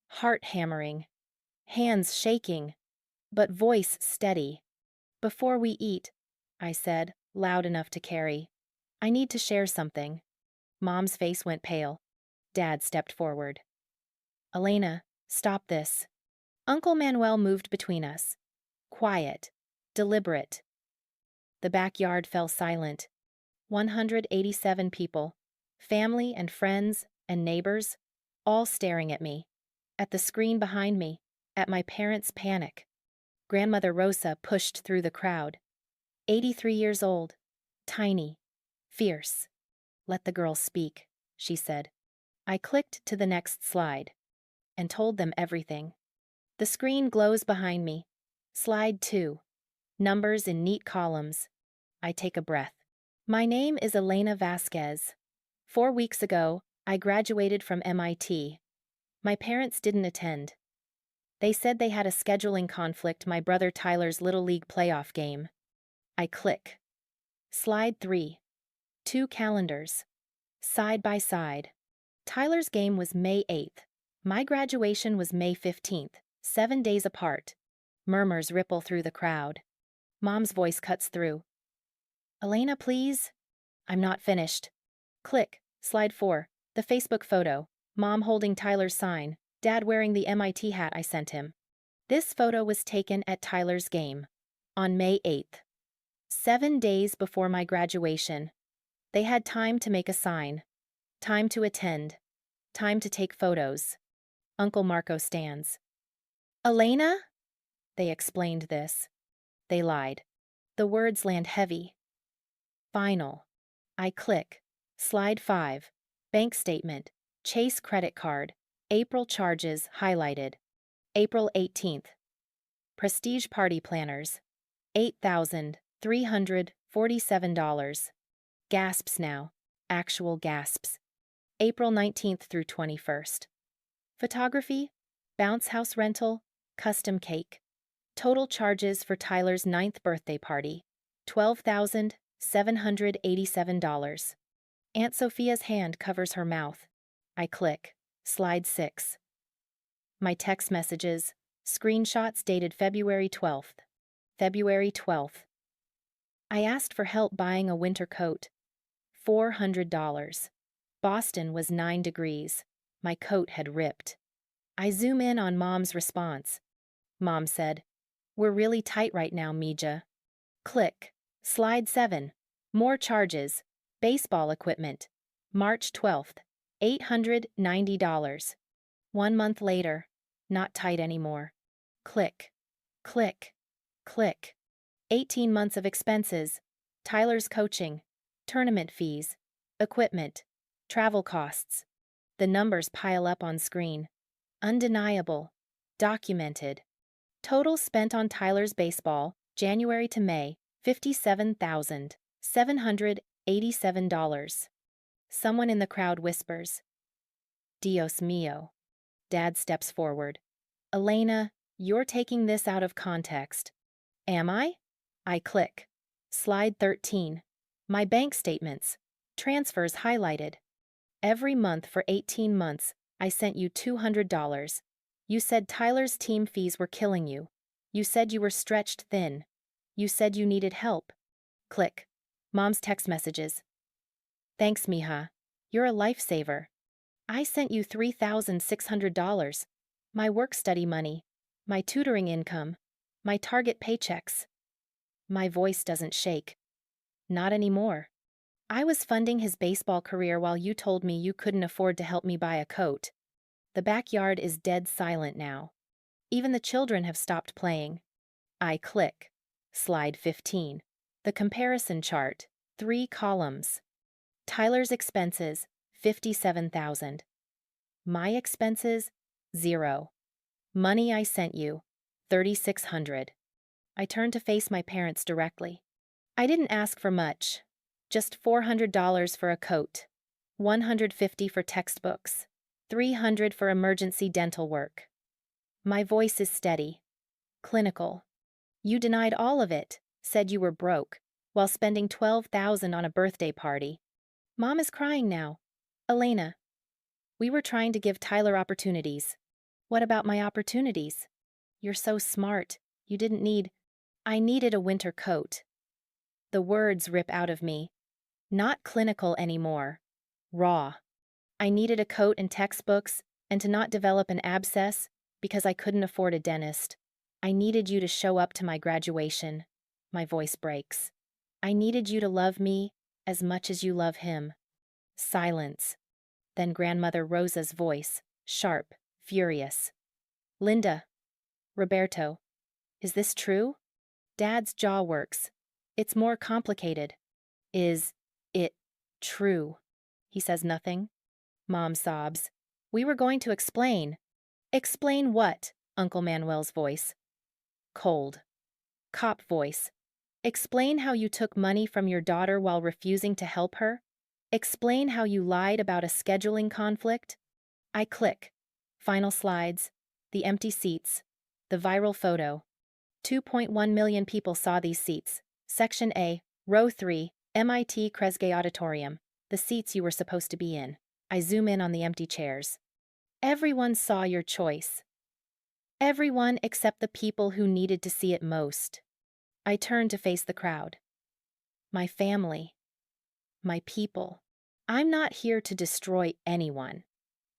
Heart hammering. Hands shaking. But voice steady. Before we eat, I said, loud enough to carry. I need to share something. Mom's face went pale. Dad stepped forward. Elena, stop this. Uncle Manuel moved between us. Quiet. Deliberate. The backyard fell silent. 187 people. Family and friends and neighbors, all staring at me. At the screen behind me. At my parents' panic. Grandmother Rosa pushed through the crowd. 83 years old. Tiny. Fierce. Let the girl speak, she said. I clicked to the next slide and told them everything. The screen glows behind me. Slide 2. Numbers in neat columns. I take a breath. My name is Elena Vasquez. 4 weeks ago, I graduated from MIT. My parents didn't attend. They said they had a scheduling conflict, my brother Tyler's Little League playoff game. I click. Slide 3. 2 calendars. Side by side. Tyler's game was May 8th. My graduation was May 15th, 7 days apart. Murmurs ripple through the crowd. Mom's voice cuts through. Elena, please? I'm not finished. Click. Slide 4. The Facebook photo. Mom holding Tyler's sign. Dad wearing the MIT hat I sent him. This photo was taken at Tyler's game. On May 8th. 7 days before my graduation. They had time to make a sign. Time to attend. Time to take photos. Uncle Marco stands. Elena? They explained this. They lied. The words land heavy. Final. I click. Slide 5. Bank statement. Chase credit card. April charges highlighted. April 18th. Prestige party planners. $8,347. Gasps now. Actual gasps. April 19th through 21st. Photography. Bounce house rental. Custom cake. Total charges for Tyler's 9th birthday party. $12,787. Aunt Sophia's hand covers her mouth. I click. Slide 6. My text messages. Screenshots dated February 12th. February 12th. I asked for help buying a winter coat. $400. Boston was 9 degrees. My coat had ripped. I zoom in on Mom's response. Mom said, "We're really tight right now, Mija." Click. Slide 7. More charges. Baseball equipment. March 12th. $890. 1 month later. Not tight anymore. Click. Click. Click. 18 months of expenses. Tyler's coaching. Tournament fees. Equipment. Travel costs. The numbers pile up on screen. Undeniable. Documented. Total spent on Tyler's baseball, January to May, $57,787. Someone in the crowd whispers. Dios mío. Dad steps forward. Elena, you're taking this out of context. Am I? I click. Slide 13. My bank statements. Transfers highlighted. Every month for 18 months, I sent you $200. You said Tyler's team fees were killing you. You said you were stretched thin. You said you needed help. Click. Mom's text messages. Thanks, mija. You're a lifesaver. I sent you $3,600. My work-study money. My tutoring income. My Target paychecks. My voice doesn't shake. Not anymore. I was funding his baseball career while you told me you couldn't afford to help me buy a coat. The backyard is dead silent now. Even the children have stopped playing. I click. Slide 15. The comparison chart, 3 columns. Tyler's expenses, 57,000. My expenses, 0. Money I sent you, 3,600. I turned to face my parents directly. I didn't ask for much. Just $400 for a coat, $150 for textbooks, $300 for emergency dental work. My voice is steady, clinical. You denied all of it, said you were broke, while spending $12,000 on a birthday party. Mom is crying now. Elena, we were trying to give Tyler opportunities. What about my opportunities? You're so smart. You didn't need. I needed a winter coat. The words rip out of me. Not clinical anymore. Raw. I needed a coat and textbooks, and to not develop an abscess because I couldn't afford a dentist. I needed you to show up to my graduation. My voice breaks. I needed you to love me as much as you love him. Silence. Then Grandmother Rosa's voice, sharp, furious. Linda. Roberto. Is this true? Dad's jaw works. It's more complicated. Is it true? He says nothing. Mom sobs. We were going to explain. Explain what? Uncle Manuel's voice. Cold. Cop voice. Explain how you took money from your daughter while refusing to help her? Explain how you lied about a scheduling conflict? I click. Final slides. The empty seats. The viral photo. 2.1 million people saw these seats. Section A, Row 3, MIT Kresge Auditorium. The seats you were supposed to be in. I zoom in on the empty chairs. Everyone saw your choice. Everyone except the people who needed to see it most. I turn to face the crowd. My family. My people. I'm not here to destroy anyone.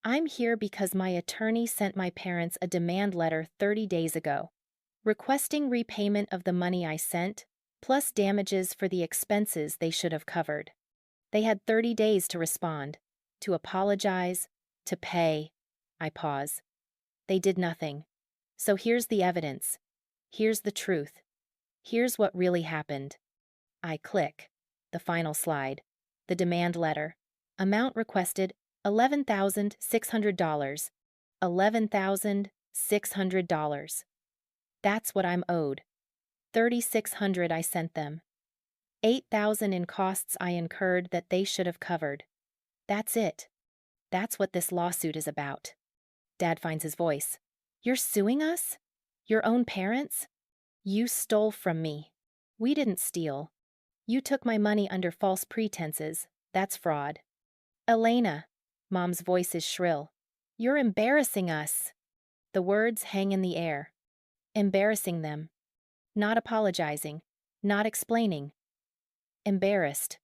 I'm here because my attorney sent my parents a demand letter 30 days ago, requesting repayment of the money I sent, plus damages for the expenses they should have covered. They had 30 days to respond, to apologize, to pay. I pause. They did nothing. So here's the evidence. Here's the truth. Here's what really happened. I click. The final slide. The demand letter. Amount requested, $11,600. $11,600. That's what I'm owed. $3,600 I sent them. $8,000 in costs I incurred that they should have covered. That's it. That's what this lawsuit is about. Dad finds his voice. You're suing us? Your own parents? You stole from me. We didn't steal. You took my money under false pretenses. That's fraud. Elena. Mom's voice is shrill. You're embarrassing us. The words hang in the air. Embarrassing them. Not apologizing. Not explaining. Embarrassed.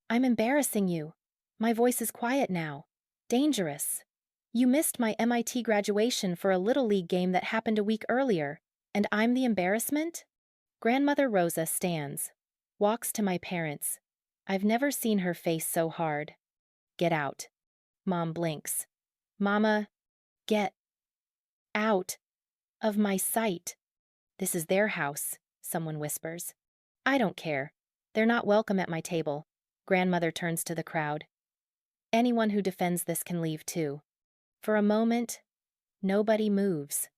I'm embarrassing you. My voice is quiet now. Dangerous. You missed my MIT graduation for a Little League game that happened a week earlier, and I'm the embarrassment? Grandmother Rosa stands, walks to my parents. I've never seen her face so hard. Get out. Mom blinks. Mama, get out of my sight. This is their house, someone whispers. I don't care. They're not welcome at my table. Grandmother turns to the crowd. Anyone who defends this can leave too. For a moment, nobody moves.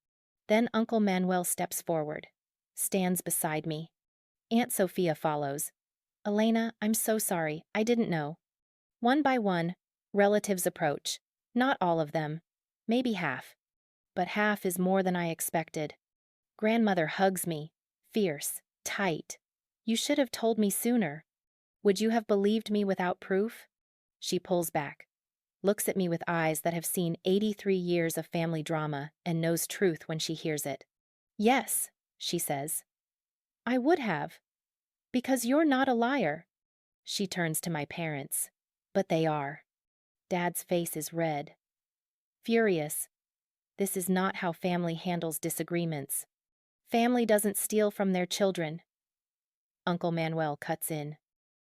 Then Uncle Manuel steps forward, stands beside me. Aunt Sophia follows. Elena, I'm so sorry. I didn't know. One by one, relatives approach. Not all of them. Maybe half. But half is more than I expected. Grandmother hugs me, fierce, tight. You should have told me sooner. Would you have believed me without proof? She pulls back, looks at me with eyes that have seen 83 years of family drama and knows truth when she hears it. Yes, she says. I would have. Because you're not a liar. She turns to my parents. But they are. Dad's face is red. Furious. This is not how family handles disagreements. Family doesn't steal from their children. Uncle Manuel cuts in.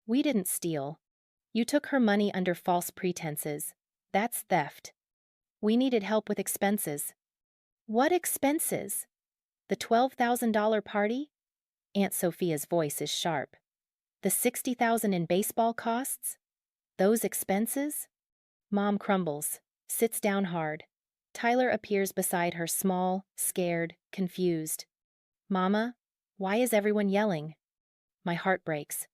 We didn't steal. You took her money under false pretenses. That's theft. We needed help with expenses. What expenses? The $12,000 party? Aunt Sophia's voice is sharp. The $60,000 in baseball costs? Those expenses? Mom crumbles, sits down hard. Tyler appears beside her, small, scared, confused. Mama, why is everyone yelling? My heart breaks.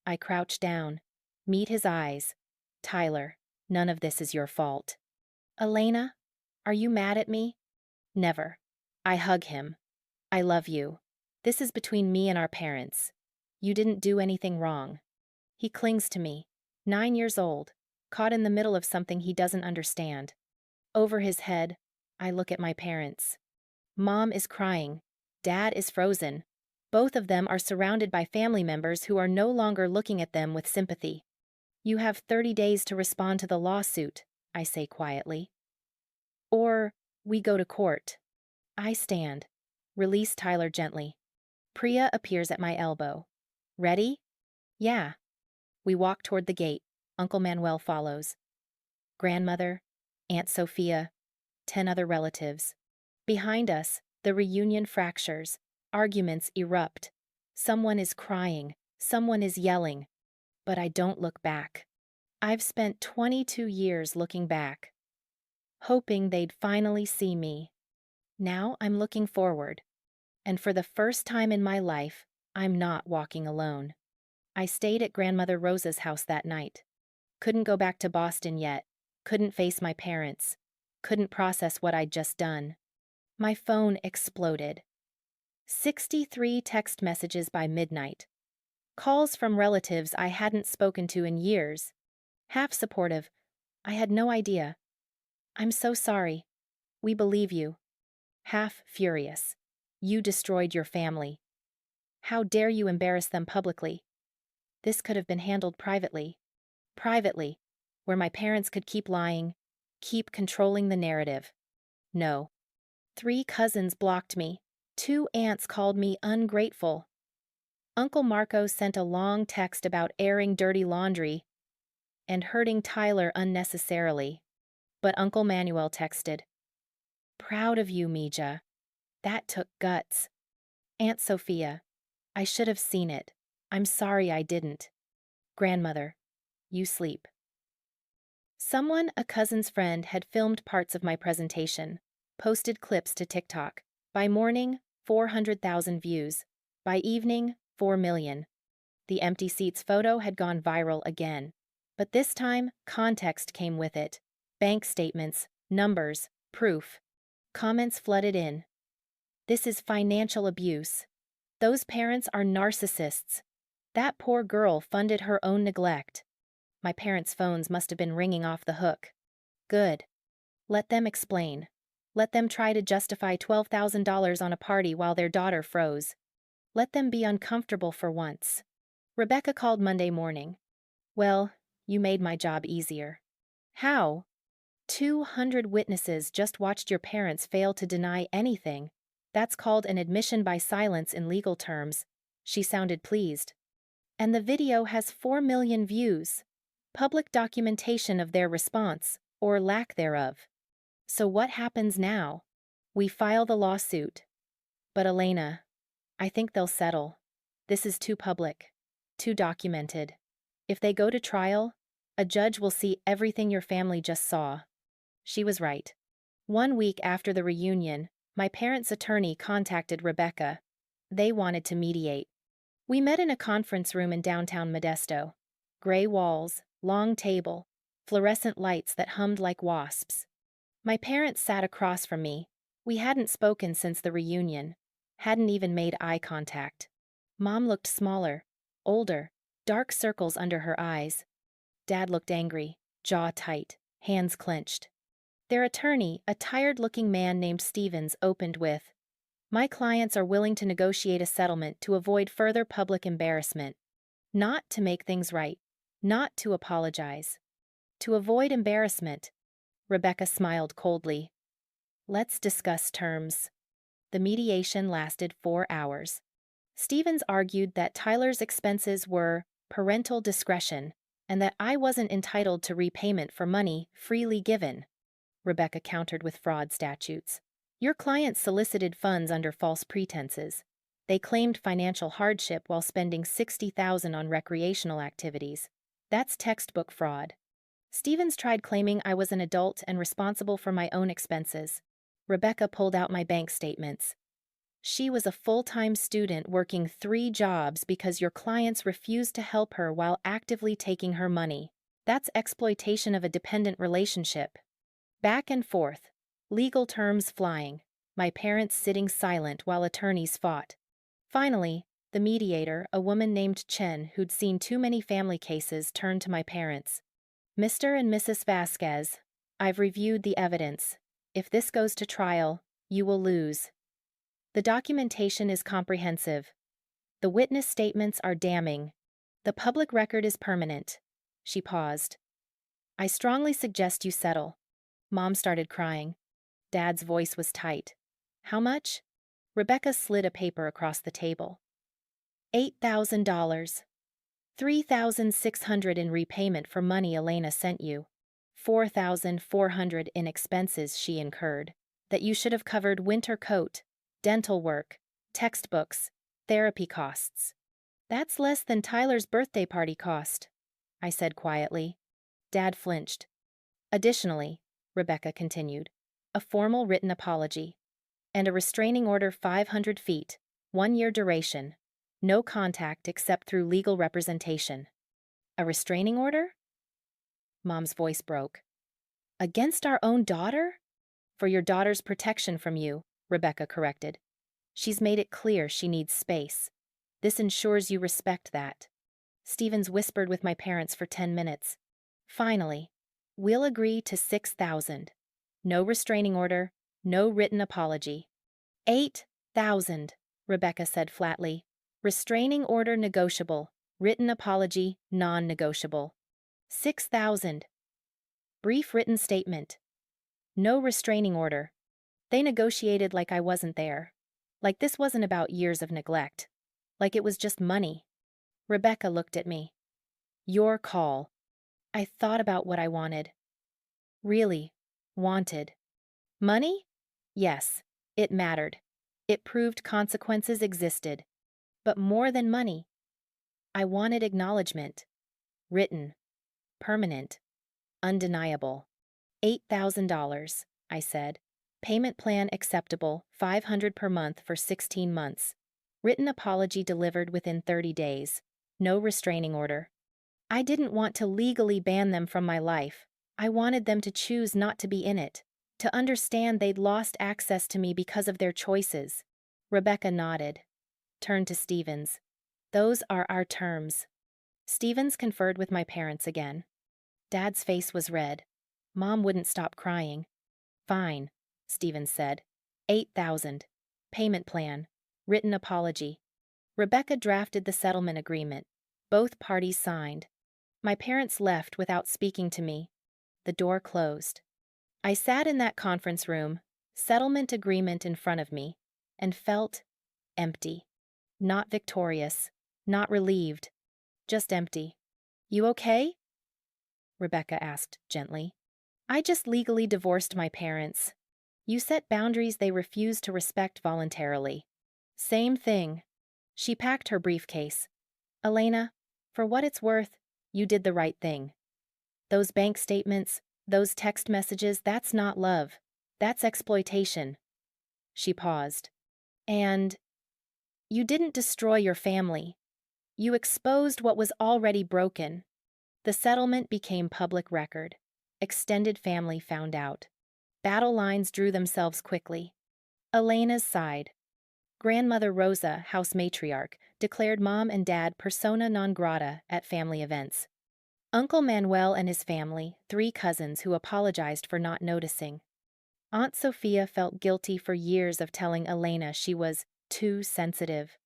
I crouch down, meet his eyes. Tyler, none of this is your fault. Elena, are you mad at me? Never. I hug him. I love you. This is between me and our parents. You didn't do anything wrong. He clings to me, 9 years old, caught in the middle of something he doesn't understand. Over his head, I look at my parents. Mom is crying. Dad is frozen. Both of them are surrounded by family members who are no longer looking at them with sympathy. You have 30 days to respond to the lawsuit, I say quietly. Or we go to court. I stand. Release Tyler gently. Priya appears at my elbow. Ready? Yeah. We walk toward the gate. Uncle Manuel follows. Grandmother, Aunt Sophia, 10 other relatives. Behind us, the reunion fractures. Arguments erupt. Someone is crying. Someone is yelling. But I don't look back. I've spent 22 years looking back, hoping they'd finally see me. Now I'm looking forward. And for the first time in my life, I'm not walking alone. I stayed at Grandmother Rosa's house that night. Couldn't go back to Boston yet. Couldn't face my parents. Couldn't process what I'd just done. My phone exploded. 63 text messages by midnight. Calls from relatives I hadn't spoken to in years. Half supportive. I had no idea. I'm so sorry. We believe you. Half furious. You destroyed your family. How dare you embarrass them publicly? This could have been handled privately. Privately, where my parents could keep lying, keep controlling the narrative. No. 3 cousins blocked me. 2 aunts called me ungrateful. Uncle Marco sent a long text about airing dirty laundry and hurting Tyler unnecessarily. But Uncle Manuel texted, "Proud of you, Mija. That took guts. Aunt Sophia, I should have seen it. I'm sorry I didn't. Grandmother, you sleep." Someone, a cousin's friend, had filmed parts of my presentation, posted clips to TikTok. By morning, 400,000 views. By evening, 4 million. The empty seats photo had gone viral again. But this time, context came with it. Bank statements, numbers, proof. Comments flooded in. This is financial abuse. Those parents are narcissists. That poor girl funded her own neglect. My parents' phones must have been ringing off the hook. Good. Let them explain. Let them try to justify $12,000 on a party while their daughter froze. Let them be uncomfortable for once. Rebecca called Monday morning. Well, you made my job easier. How? 200 witnesses just watched your parents fail to deny anything. That's called an admission by silence in legal terms. She sounded pleased. And the video has 4 million views. Public documentation of their response, or lack thereof. So what happens now? We file the lawsuit. But Elena, I think they'll settle. This is too public, too documented. If they go to trial, a judge will see everything your family just saw. She was right. 1 week after the reunion, my parents' attorney contacted Rebecca. They wanted to mediate. We met in a conference room in downtown Modesto. Gray walls, long table, fluorescent lights that hummed like wasps. My parents sat across from me. We hadn't spoken since the reunion. Hadn't even made eye contact. Mom looked smaller, older, dark circles under her eyes. Dad looked angry, jaw tight, hands clenched. Their attorney, a tired-looking man named Stevens, opened with, "My clients are willing to negotiate a settlement to avoid further public embarrassment. Not to make things right. Not to apologize. To avoid embarrassment." Rebecca smiled coldly. "Let's discuss terms." The mediation lasted 4 hours. Stevens argued that Tyler's expenses were parental discretion and that I wasn't entitled to repayment for money freely given. Rebecca countered with fraud statutes. Your client solicited funds under false pretenses. They claimed financial hardship while spending $60,000 on recreational activities. That's textbook fraud. Stevens tried claiming I was an adult and responsible for my own expenses. Rebecca pulled out my bank statements. She was a full-time student working 3 jobs because your clients refused to help her while actively taking her money. That's exploitation of a dependent relationship. Back and forth. Legal terms flying. My parents sitting silent while attorneys fought. Finally, the mediator, a woman named Chen who'd seen too many family cases, turned to my parents. Mr. and Mrs. Vasquez, I've reviewed the evidence. If this goes to trial, you will lose. The documentation is comprehensive. The witness statements are damning. The public record is permanent. She paused. I strongly suggest you settle. Mom started crying. Dad's voice was tight. How much? Rebecca slid a paper across the table. $8,000. $3,600 in repayment for money Elena sent you. $4,400 in expenses she incurred. That you should have covered winter coat, dental work, textbooks, therapy costs. That's less than Tyler's birthday party cost, I said quietly. Dad flinched. Additionally, Rebecca continued, a formal written apology. And a restraining order 500 feet, 1-year duration. No contact except through legal representation. A restraining order? Mom's voice broke. Against our own daughter? For your daughter's protection from you, Rebecca corrected. She's made it clear she needs space. This ensures you respect that. Stevens whispered with my parents for 10 minutes. Finally, we'll agree to $6,000. No restraining order, no written apology. $8,000, Rebecca said flatly. Restraining order negotiable, written apology non-negotiable. $6,000. Brief written statement. No restraining order. They negotiated like I wasn't there. Like this wasn't about years of neglect. Like it was just money. Rebecca looked at me. Your call. I thought about what I wanted. Really, wanted. Money? Yes, it mattered. It proved consequences existed. But more than money. I wanted acknowledgement. Written. Permanent. Undeniable. $8,000, I said. Payment plan acceptable, $500 per month for 16 months. Written apology delivered within 30 days. No restraining order. I didn't want to legally ban them from my life. I wanted them to choose not to be in it. To understand they'd lost access to me because of their choices. Rebecca nodded. Turned to Stevens. Those are our terms. Stevens conferred with my parents again. Dad's face was red. Mom wouldn't stop crying. Fine, Stevens said. $8,000. Payment plan. Written apology. Rebecca drafted the settlement agreement. Both parties signed. My parents left without speaking to me. The door closed. I sat in that conference room, settlement agreement in front of me, and felt empty. Not victorious, not relieved, just empty. You okay? Rebecca asked gently. I just legally divorced my parents. You set boundaries they refused to respect voluntarily. Same thing. She packed her briefcase. Elena, for what it's worth, you did the right thing. Those bank statements, those text messages, that's not love. That's exploitation. She paused. And you didn't destroy your family. You exposed what was already broken. The settlement became public record. Extended family found out. Battle lines drew themselves quickly. Elena's side. Grandmother Rosa, house matriarch, declared Mom and Dad persona non grata at family events. Uncle Manuel and his family, 3 cousins who apologized for not noticing. Aunt Sophia felt guilty for years of telling Elena she was too sensitive.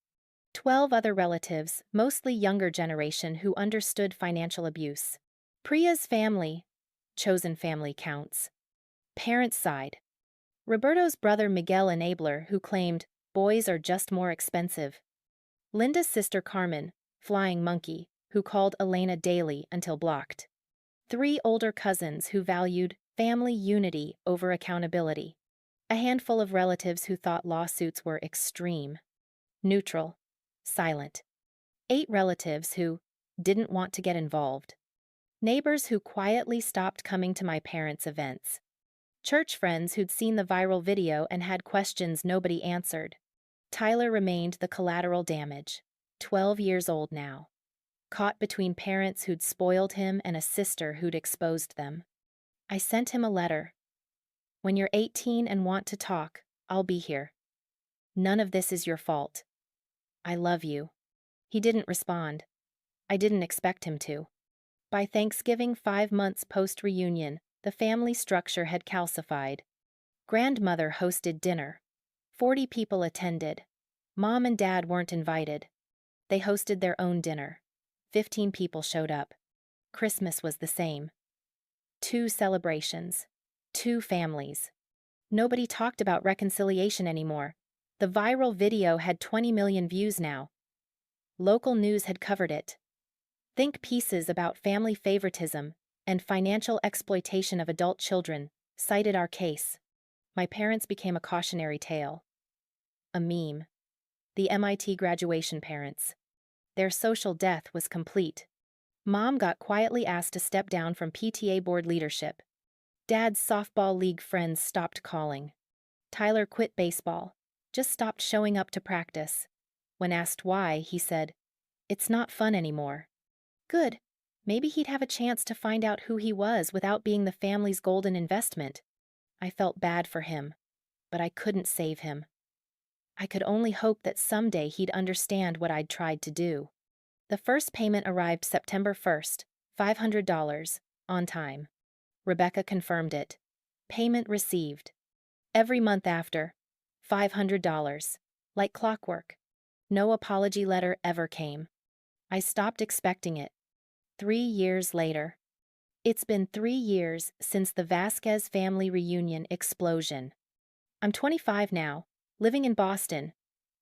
12 other relatives, mostly younger generation, who understood financial abuse. Priya's family, chosen family counts. Parents' side. Roberto's brother Miguel Enabler, who claimed boys are just more expensive. Linda's sister Carmen, flying monkey, who called Elena daily until blocked. 3 older cousins who valued family unity over accountability. A handful of relatives who thought lawsuits were extreme. Neutral. Silent. 8 relatives who didn't want to get involved. Neighbors who quietly stopped coming to my parents' events. Church friends who'd seen the viral video and had questions nobody answered. Tyler remained the collateral damage. 12 years old now. Caught between parents who'd spoiled him and a sister who'd exposed them. I sent him a letter. When you're 18 and want to talk, I'll be here. None of this is your fault. I love you. He didn't respond. I didn't expect him to. By Thanksgiving, 5 months post-reunion, the family structure had calcified. Grandmother hosted dinner. 40 people attended. Mom and Dad weren't invited. They hosted their own dinner. 15 people showed up. Christmas was the same. 2 celebrations. 2 families. Nobody talked about reconciliation anymore. The viral video had 20 million views now. Local news had covered it. Think pieces about family favoritism and financial exploitation of adult children cited our case. My parents became a cautionary tale. A meme. The MIT graduation parents. Their social death was complete. Mom got quietly asked to step down from PTA board leadership. Dad's softball league friends stopped calling. Tyler quit baseball, just stopped showing up to practice. When asked why, he said, "It's not fun anymore." Good. Maybe he'd have a chance to find out who he was without being the family's golden investment. I felt bad for him, but I couldn't save him. I could only hope that someday he'd understand what I'd tried to do. The first payment arrived September 1st, $500, on time. Rebecca confirmed it. Payment received. Every month after, $500, like clockwork. No apology letter ever came. I stopped expecting it. 3 years later. It's been 3 years since the Vasquez family reunion explosion. I'm 25 now, living in Boston.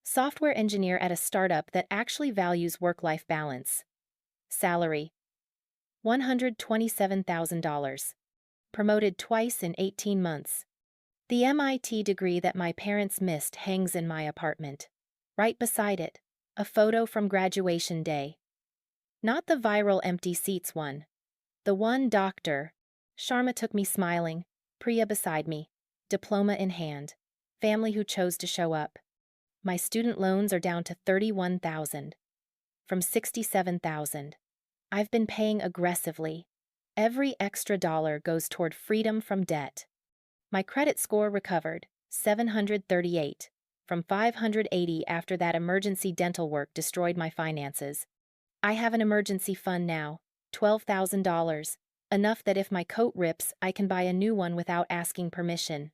Software engineer at a startup that actually values work-life balance. Salary: $127,000. Promoted twice in 18 months. The MIT degree that my parents missed hangs in my apartment. Right beside it, a photo from graduation day. Not the viral empty seats one. The one Dr. Sharma took me smiling, Priya beside me, diploma in hand, family who chose to show up. My student loans are down to $31,000. From $67,000. I've been paying aggressively. Every extra dollar goes toward freedom from debt. My credit score recovered, 738, from 580 after that emergency dental work destroyed my finances. I have an emergency fund now, $12,000, enough that if my coat rips, I can buy a new one without asking permission.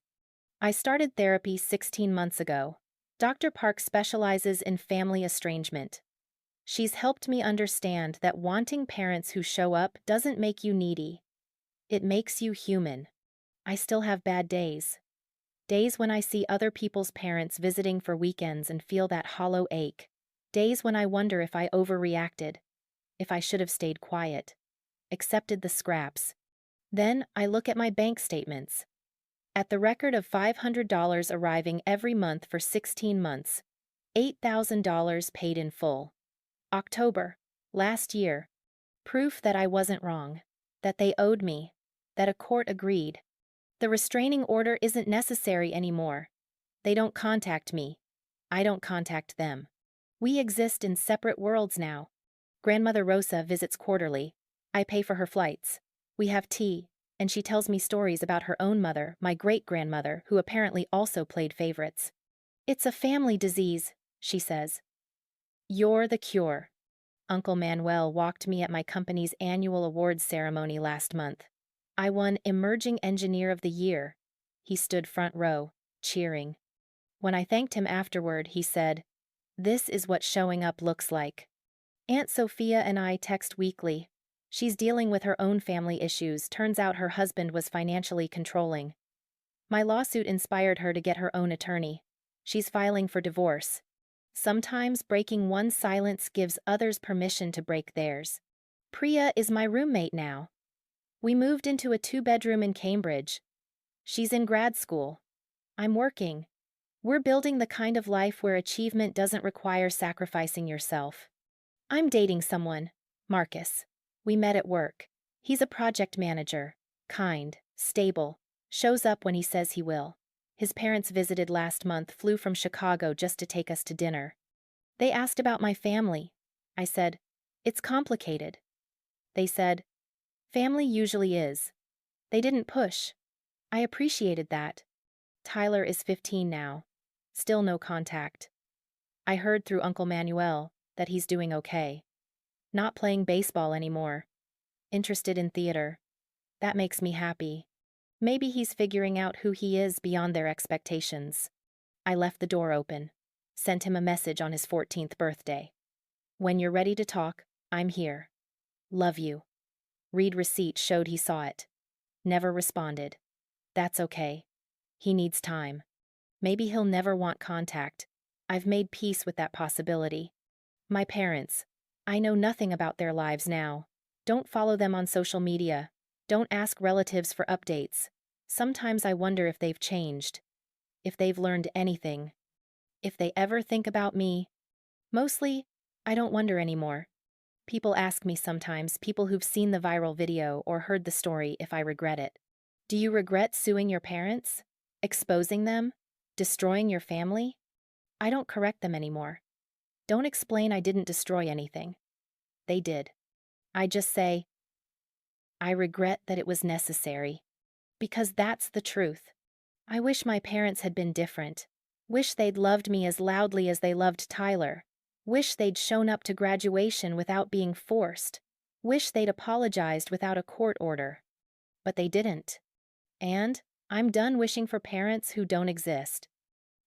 I started therapy 16 months ago. Dr. Park specializes in family estrangement. She's helped me understand that wanting parents who show up doesn't make you needy. It makes you human. I still have bad days. Days when I see other people's parents visiting for weekends and feel that hollow ache. Days when I wonder if I overreacted, if I should have stayed quiet, accepted the scraps. Then I look at my bank statements. At the record of $500 arriving every month for 16 months, $8,000 paid in full. October, last year. Proof that I wasn't wrong, that they owed me, that a court agreed. The restraining order isn't necessary anymore. They don't contact me. I don't contact them. We exist in separate worlds now. Grandmother Rosa visits quarterly. I pay for her flights. We have tea, and she tells me stories about her own mother, my great-grandmother, who apparently also played favorites. It's a family disease, she says. You're the cure. Uncle Manuel walked me at my company's annual awards ceremony last month. I won Emerging Engineer of the Year. He stood front row, cheering. When I thanked him afterward, he said, "This is what showing up looks like." Aunt Sophia and I text weekly. She's dealing with her own family issues. Turns out her husband was financially controlling. My lawsuit inspired her to get her own attorney. She's filing for divorce. Sometimes breaking one's silence gives others permission to break theirs. Priya is my roommate now. We moved into a 2-bedroom in Cambridge. She's in grad school. I'm working. We're building the kind of life where achievement doesn't require sacrificing yourself. I'm dating someone, Marcus. We met at work. He's a project manager, kind, stable, shows up when he says he will. His parents visited last month, flew from Chicago just to take us to dinner. They asked about my family. I said, "It's complicated." They said, "Family usually is." They didn't push. I appreciated that. Tyler is 15 now. Still no contact. I heard through Uncle Manuel that he's doing okay. Not playing baseball anymore. Interested in theater. That makes me happy. Maybe he's figuring out who he is beyond their expectations. I left the door open. Sent him a message on his 14th birthday. "When you're ready to talk, I'm here. Love you." Read receipt showed he saw it. Never responded. That's okay. He needs time. Maybe he'll never want contact. I've made peace with that possibility. My parents. I know nothing about their lives now. Don't follow them on social media. Don't ask relatives for updates. Sometimes I wonder if they've changed. If they've learned anything. If they ever think about me. Mostly, I don't wonder anymore. People ask me sometimes, people who've seen the viral video or heard the story, if I regret it. Do you regret suing your parents? Exposing them? Destroying your family? I don't correct them anymore. Don't explain I didn't destroy anything. They did. I just say, I regret that it was necessary. Because that's the truth. I wish my parents had been different. Wish they'd loved me as loudly as they loved Tyler. Wish they'd shown up to graduation without being forced. Wish they'd apologized without a court order. But they didn't. And I'm done wishing for parents who don't exist.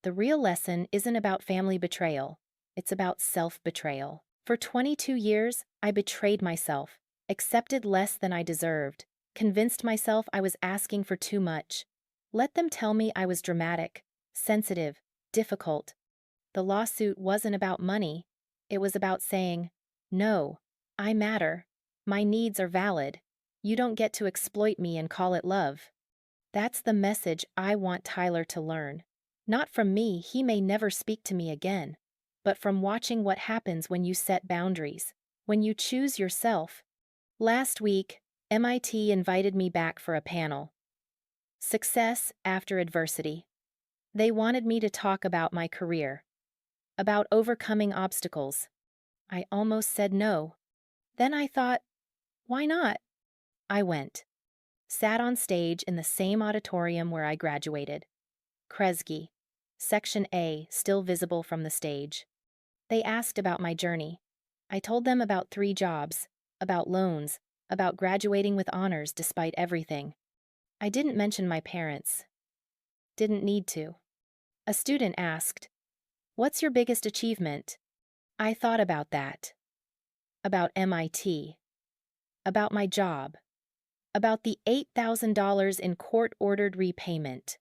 The real lesson isn't about family betrayal. It's about self-betrayal. For 22 years, I betrayed myself, accepted less than I deserved, convinced myself I was asking for too much. Let them tell me I was dramatic, sensitive, difficult. The lawsuit wasn't about money. It was about saying, "No, I matter. My needs are valid. You don't get to exploit me and call it love." That's the message I want Tyler to learn. Not from me, he may never speak to me again, but from watching what happens when you set boundaries, when you choose yourself. Last week, MIT invited me back for a panel. Success after adversity. They wanted me to talk about my career, about overcoming obstacles. I almost said no. Then I thought, why not? I went. Sat on stage in the same auditorium where I graduated. Kresge. Section A, still visible from the stage. They asked about my journey. I told them about 3 jobs, about loans, about graduating with honors despite everything. I didn't mention my parents. Didn't need to. A student asked, "What's your biggest achievement?" I thought about that. About MIT. About my job. About the $8,000 in court-ordered repayment.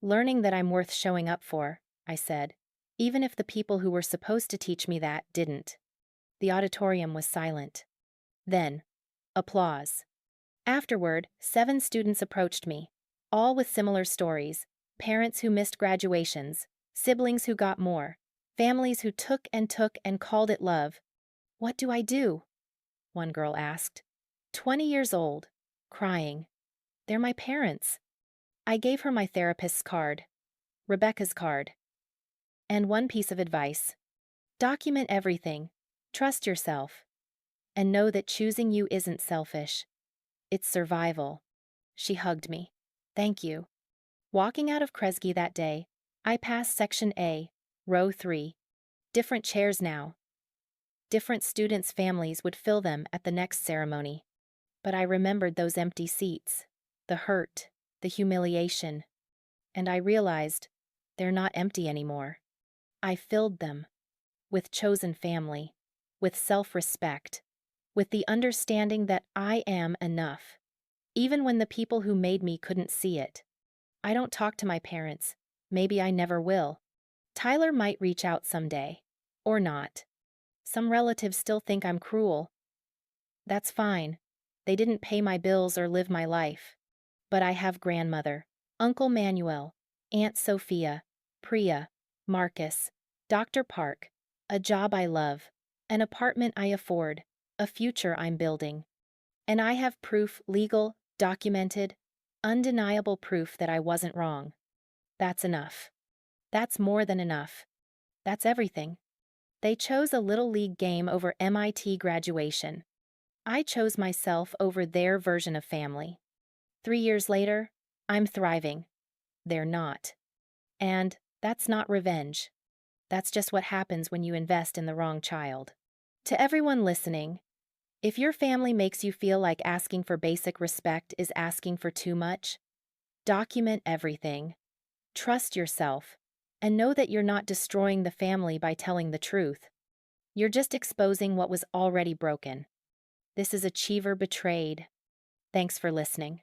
Learning that I'm worth showing up for, I said, even if the people who were supposed to teach me that didn't. The auditorium was silent. Then, applause. Afterward, 7 students approached me, all with similar stories: parents who missed graduations, siblings who got more, families who took and called it love. "What do I do?" one girl asked. 20 years old, crying. They're my parents. I gave her my therapist's card, Rebecca's card. And one piece of advice: document everything, trust yourself, and know that choosing you isn't selfish. It's survival. She hugged me. Thank you. Walking out of Kresge that day, I passed Section A, Row 3. Different chairs now. Different students' families would fill them at the next ceremony. But I remembered those empty seats, the hurt, the humiliation, and I realized they're not empty anymore. I filled them with chosen family, with self-respect, with the understanding that I am enough, even when the people who made me couldn't see it. I don't talk to my parents. Maybe I never will. Tyler might reach out someday. Or not. Some relatives still think I'm cruel. That's fine. They didn't pay my bills or live my life. But I have grandmother, Uncle Manuel, Aunt Sophia, Priya, Marcus, Dr. Park, a job I love, an apartment I afford, a future I'm building. And I have proof, legal, documented, undeniable proof that I wasn't wrong. That's enough. That's more than enough. That's everything. They chose a little league game over MIT graduation. I chose myself over their version of family. 3 years later, I'm thriving. They're not. And that's not revenge. That's just what happens when you invest in the wrong child. To everyone listening, if your family makes you feel like asking for basic respect is asking for too much, document everything. Trust yourself, and know that you're not destroying the family by telling the truth. You're just exposing what was already broken. This is Achiever Betrayed. Thanks for listening.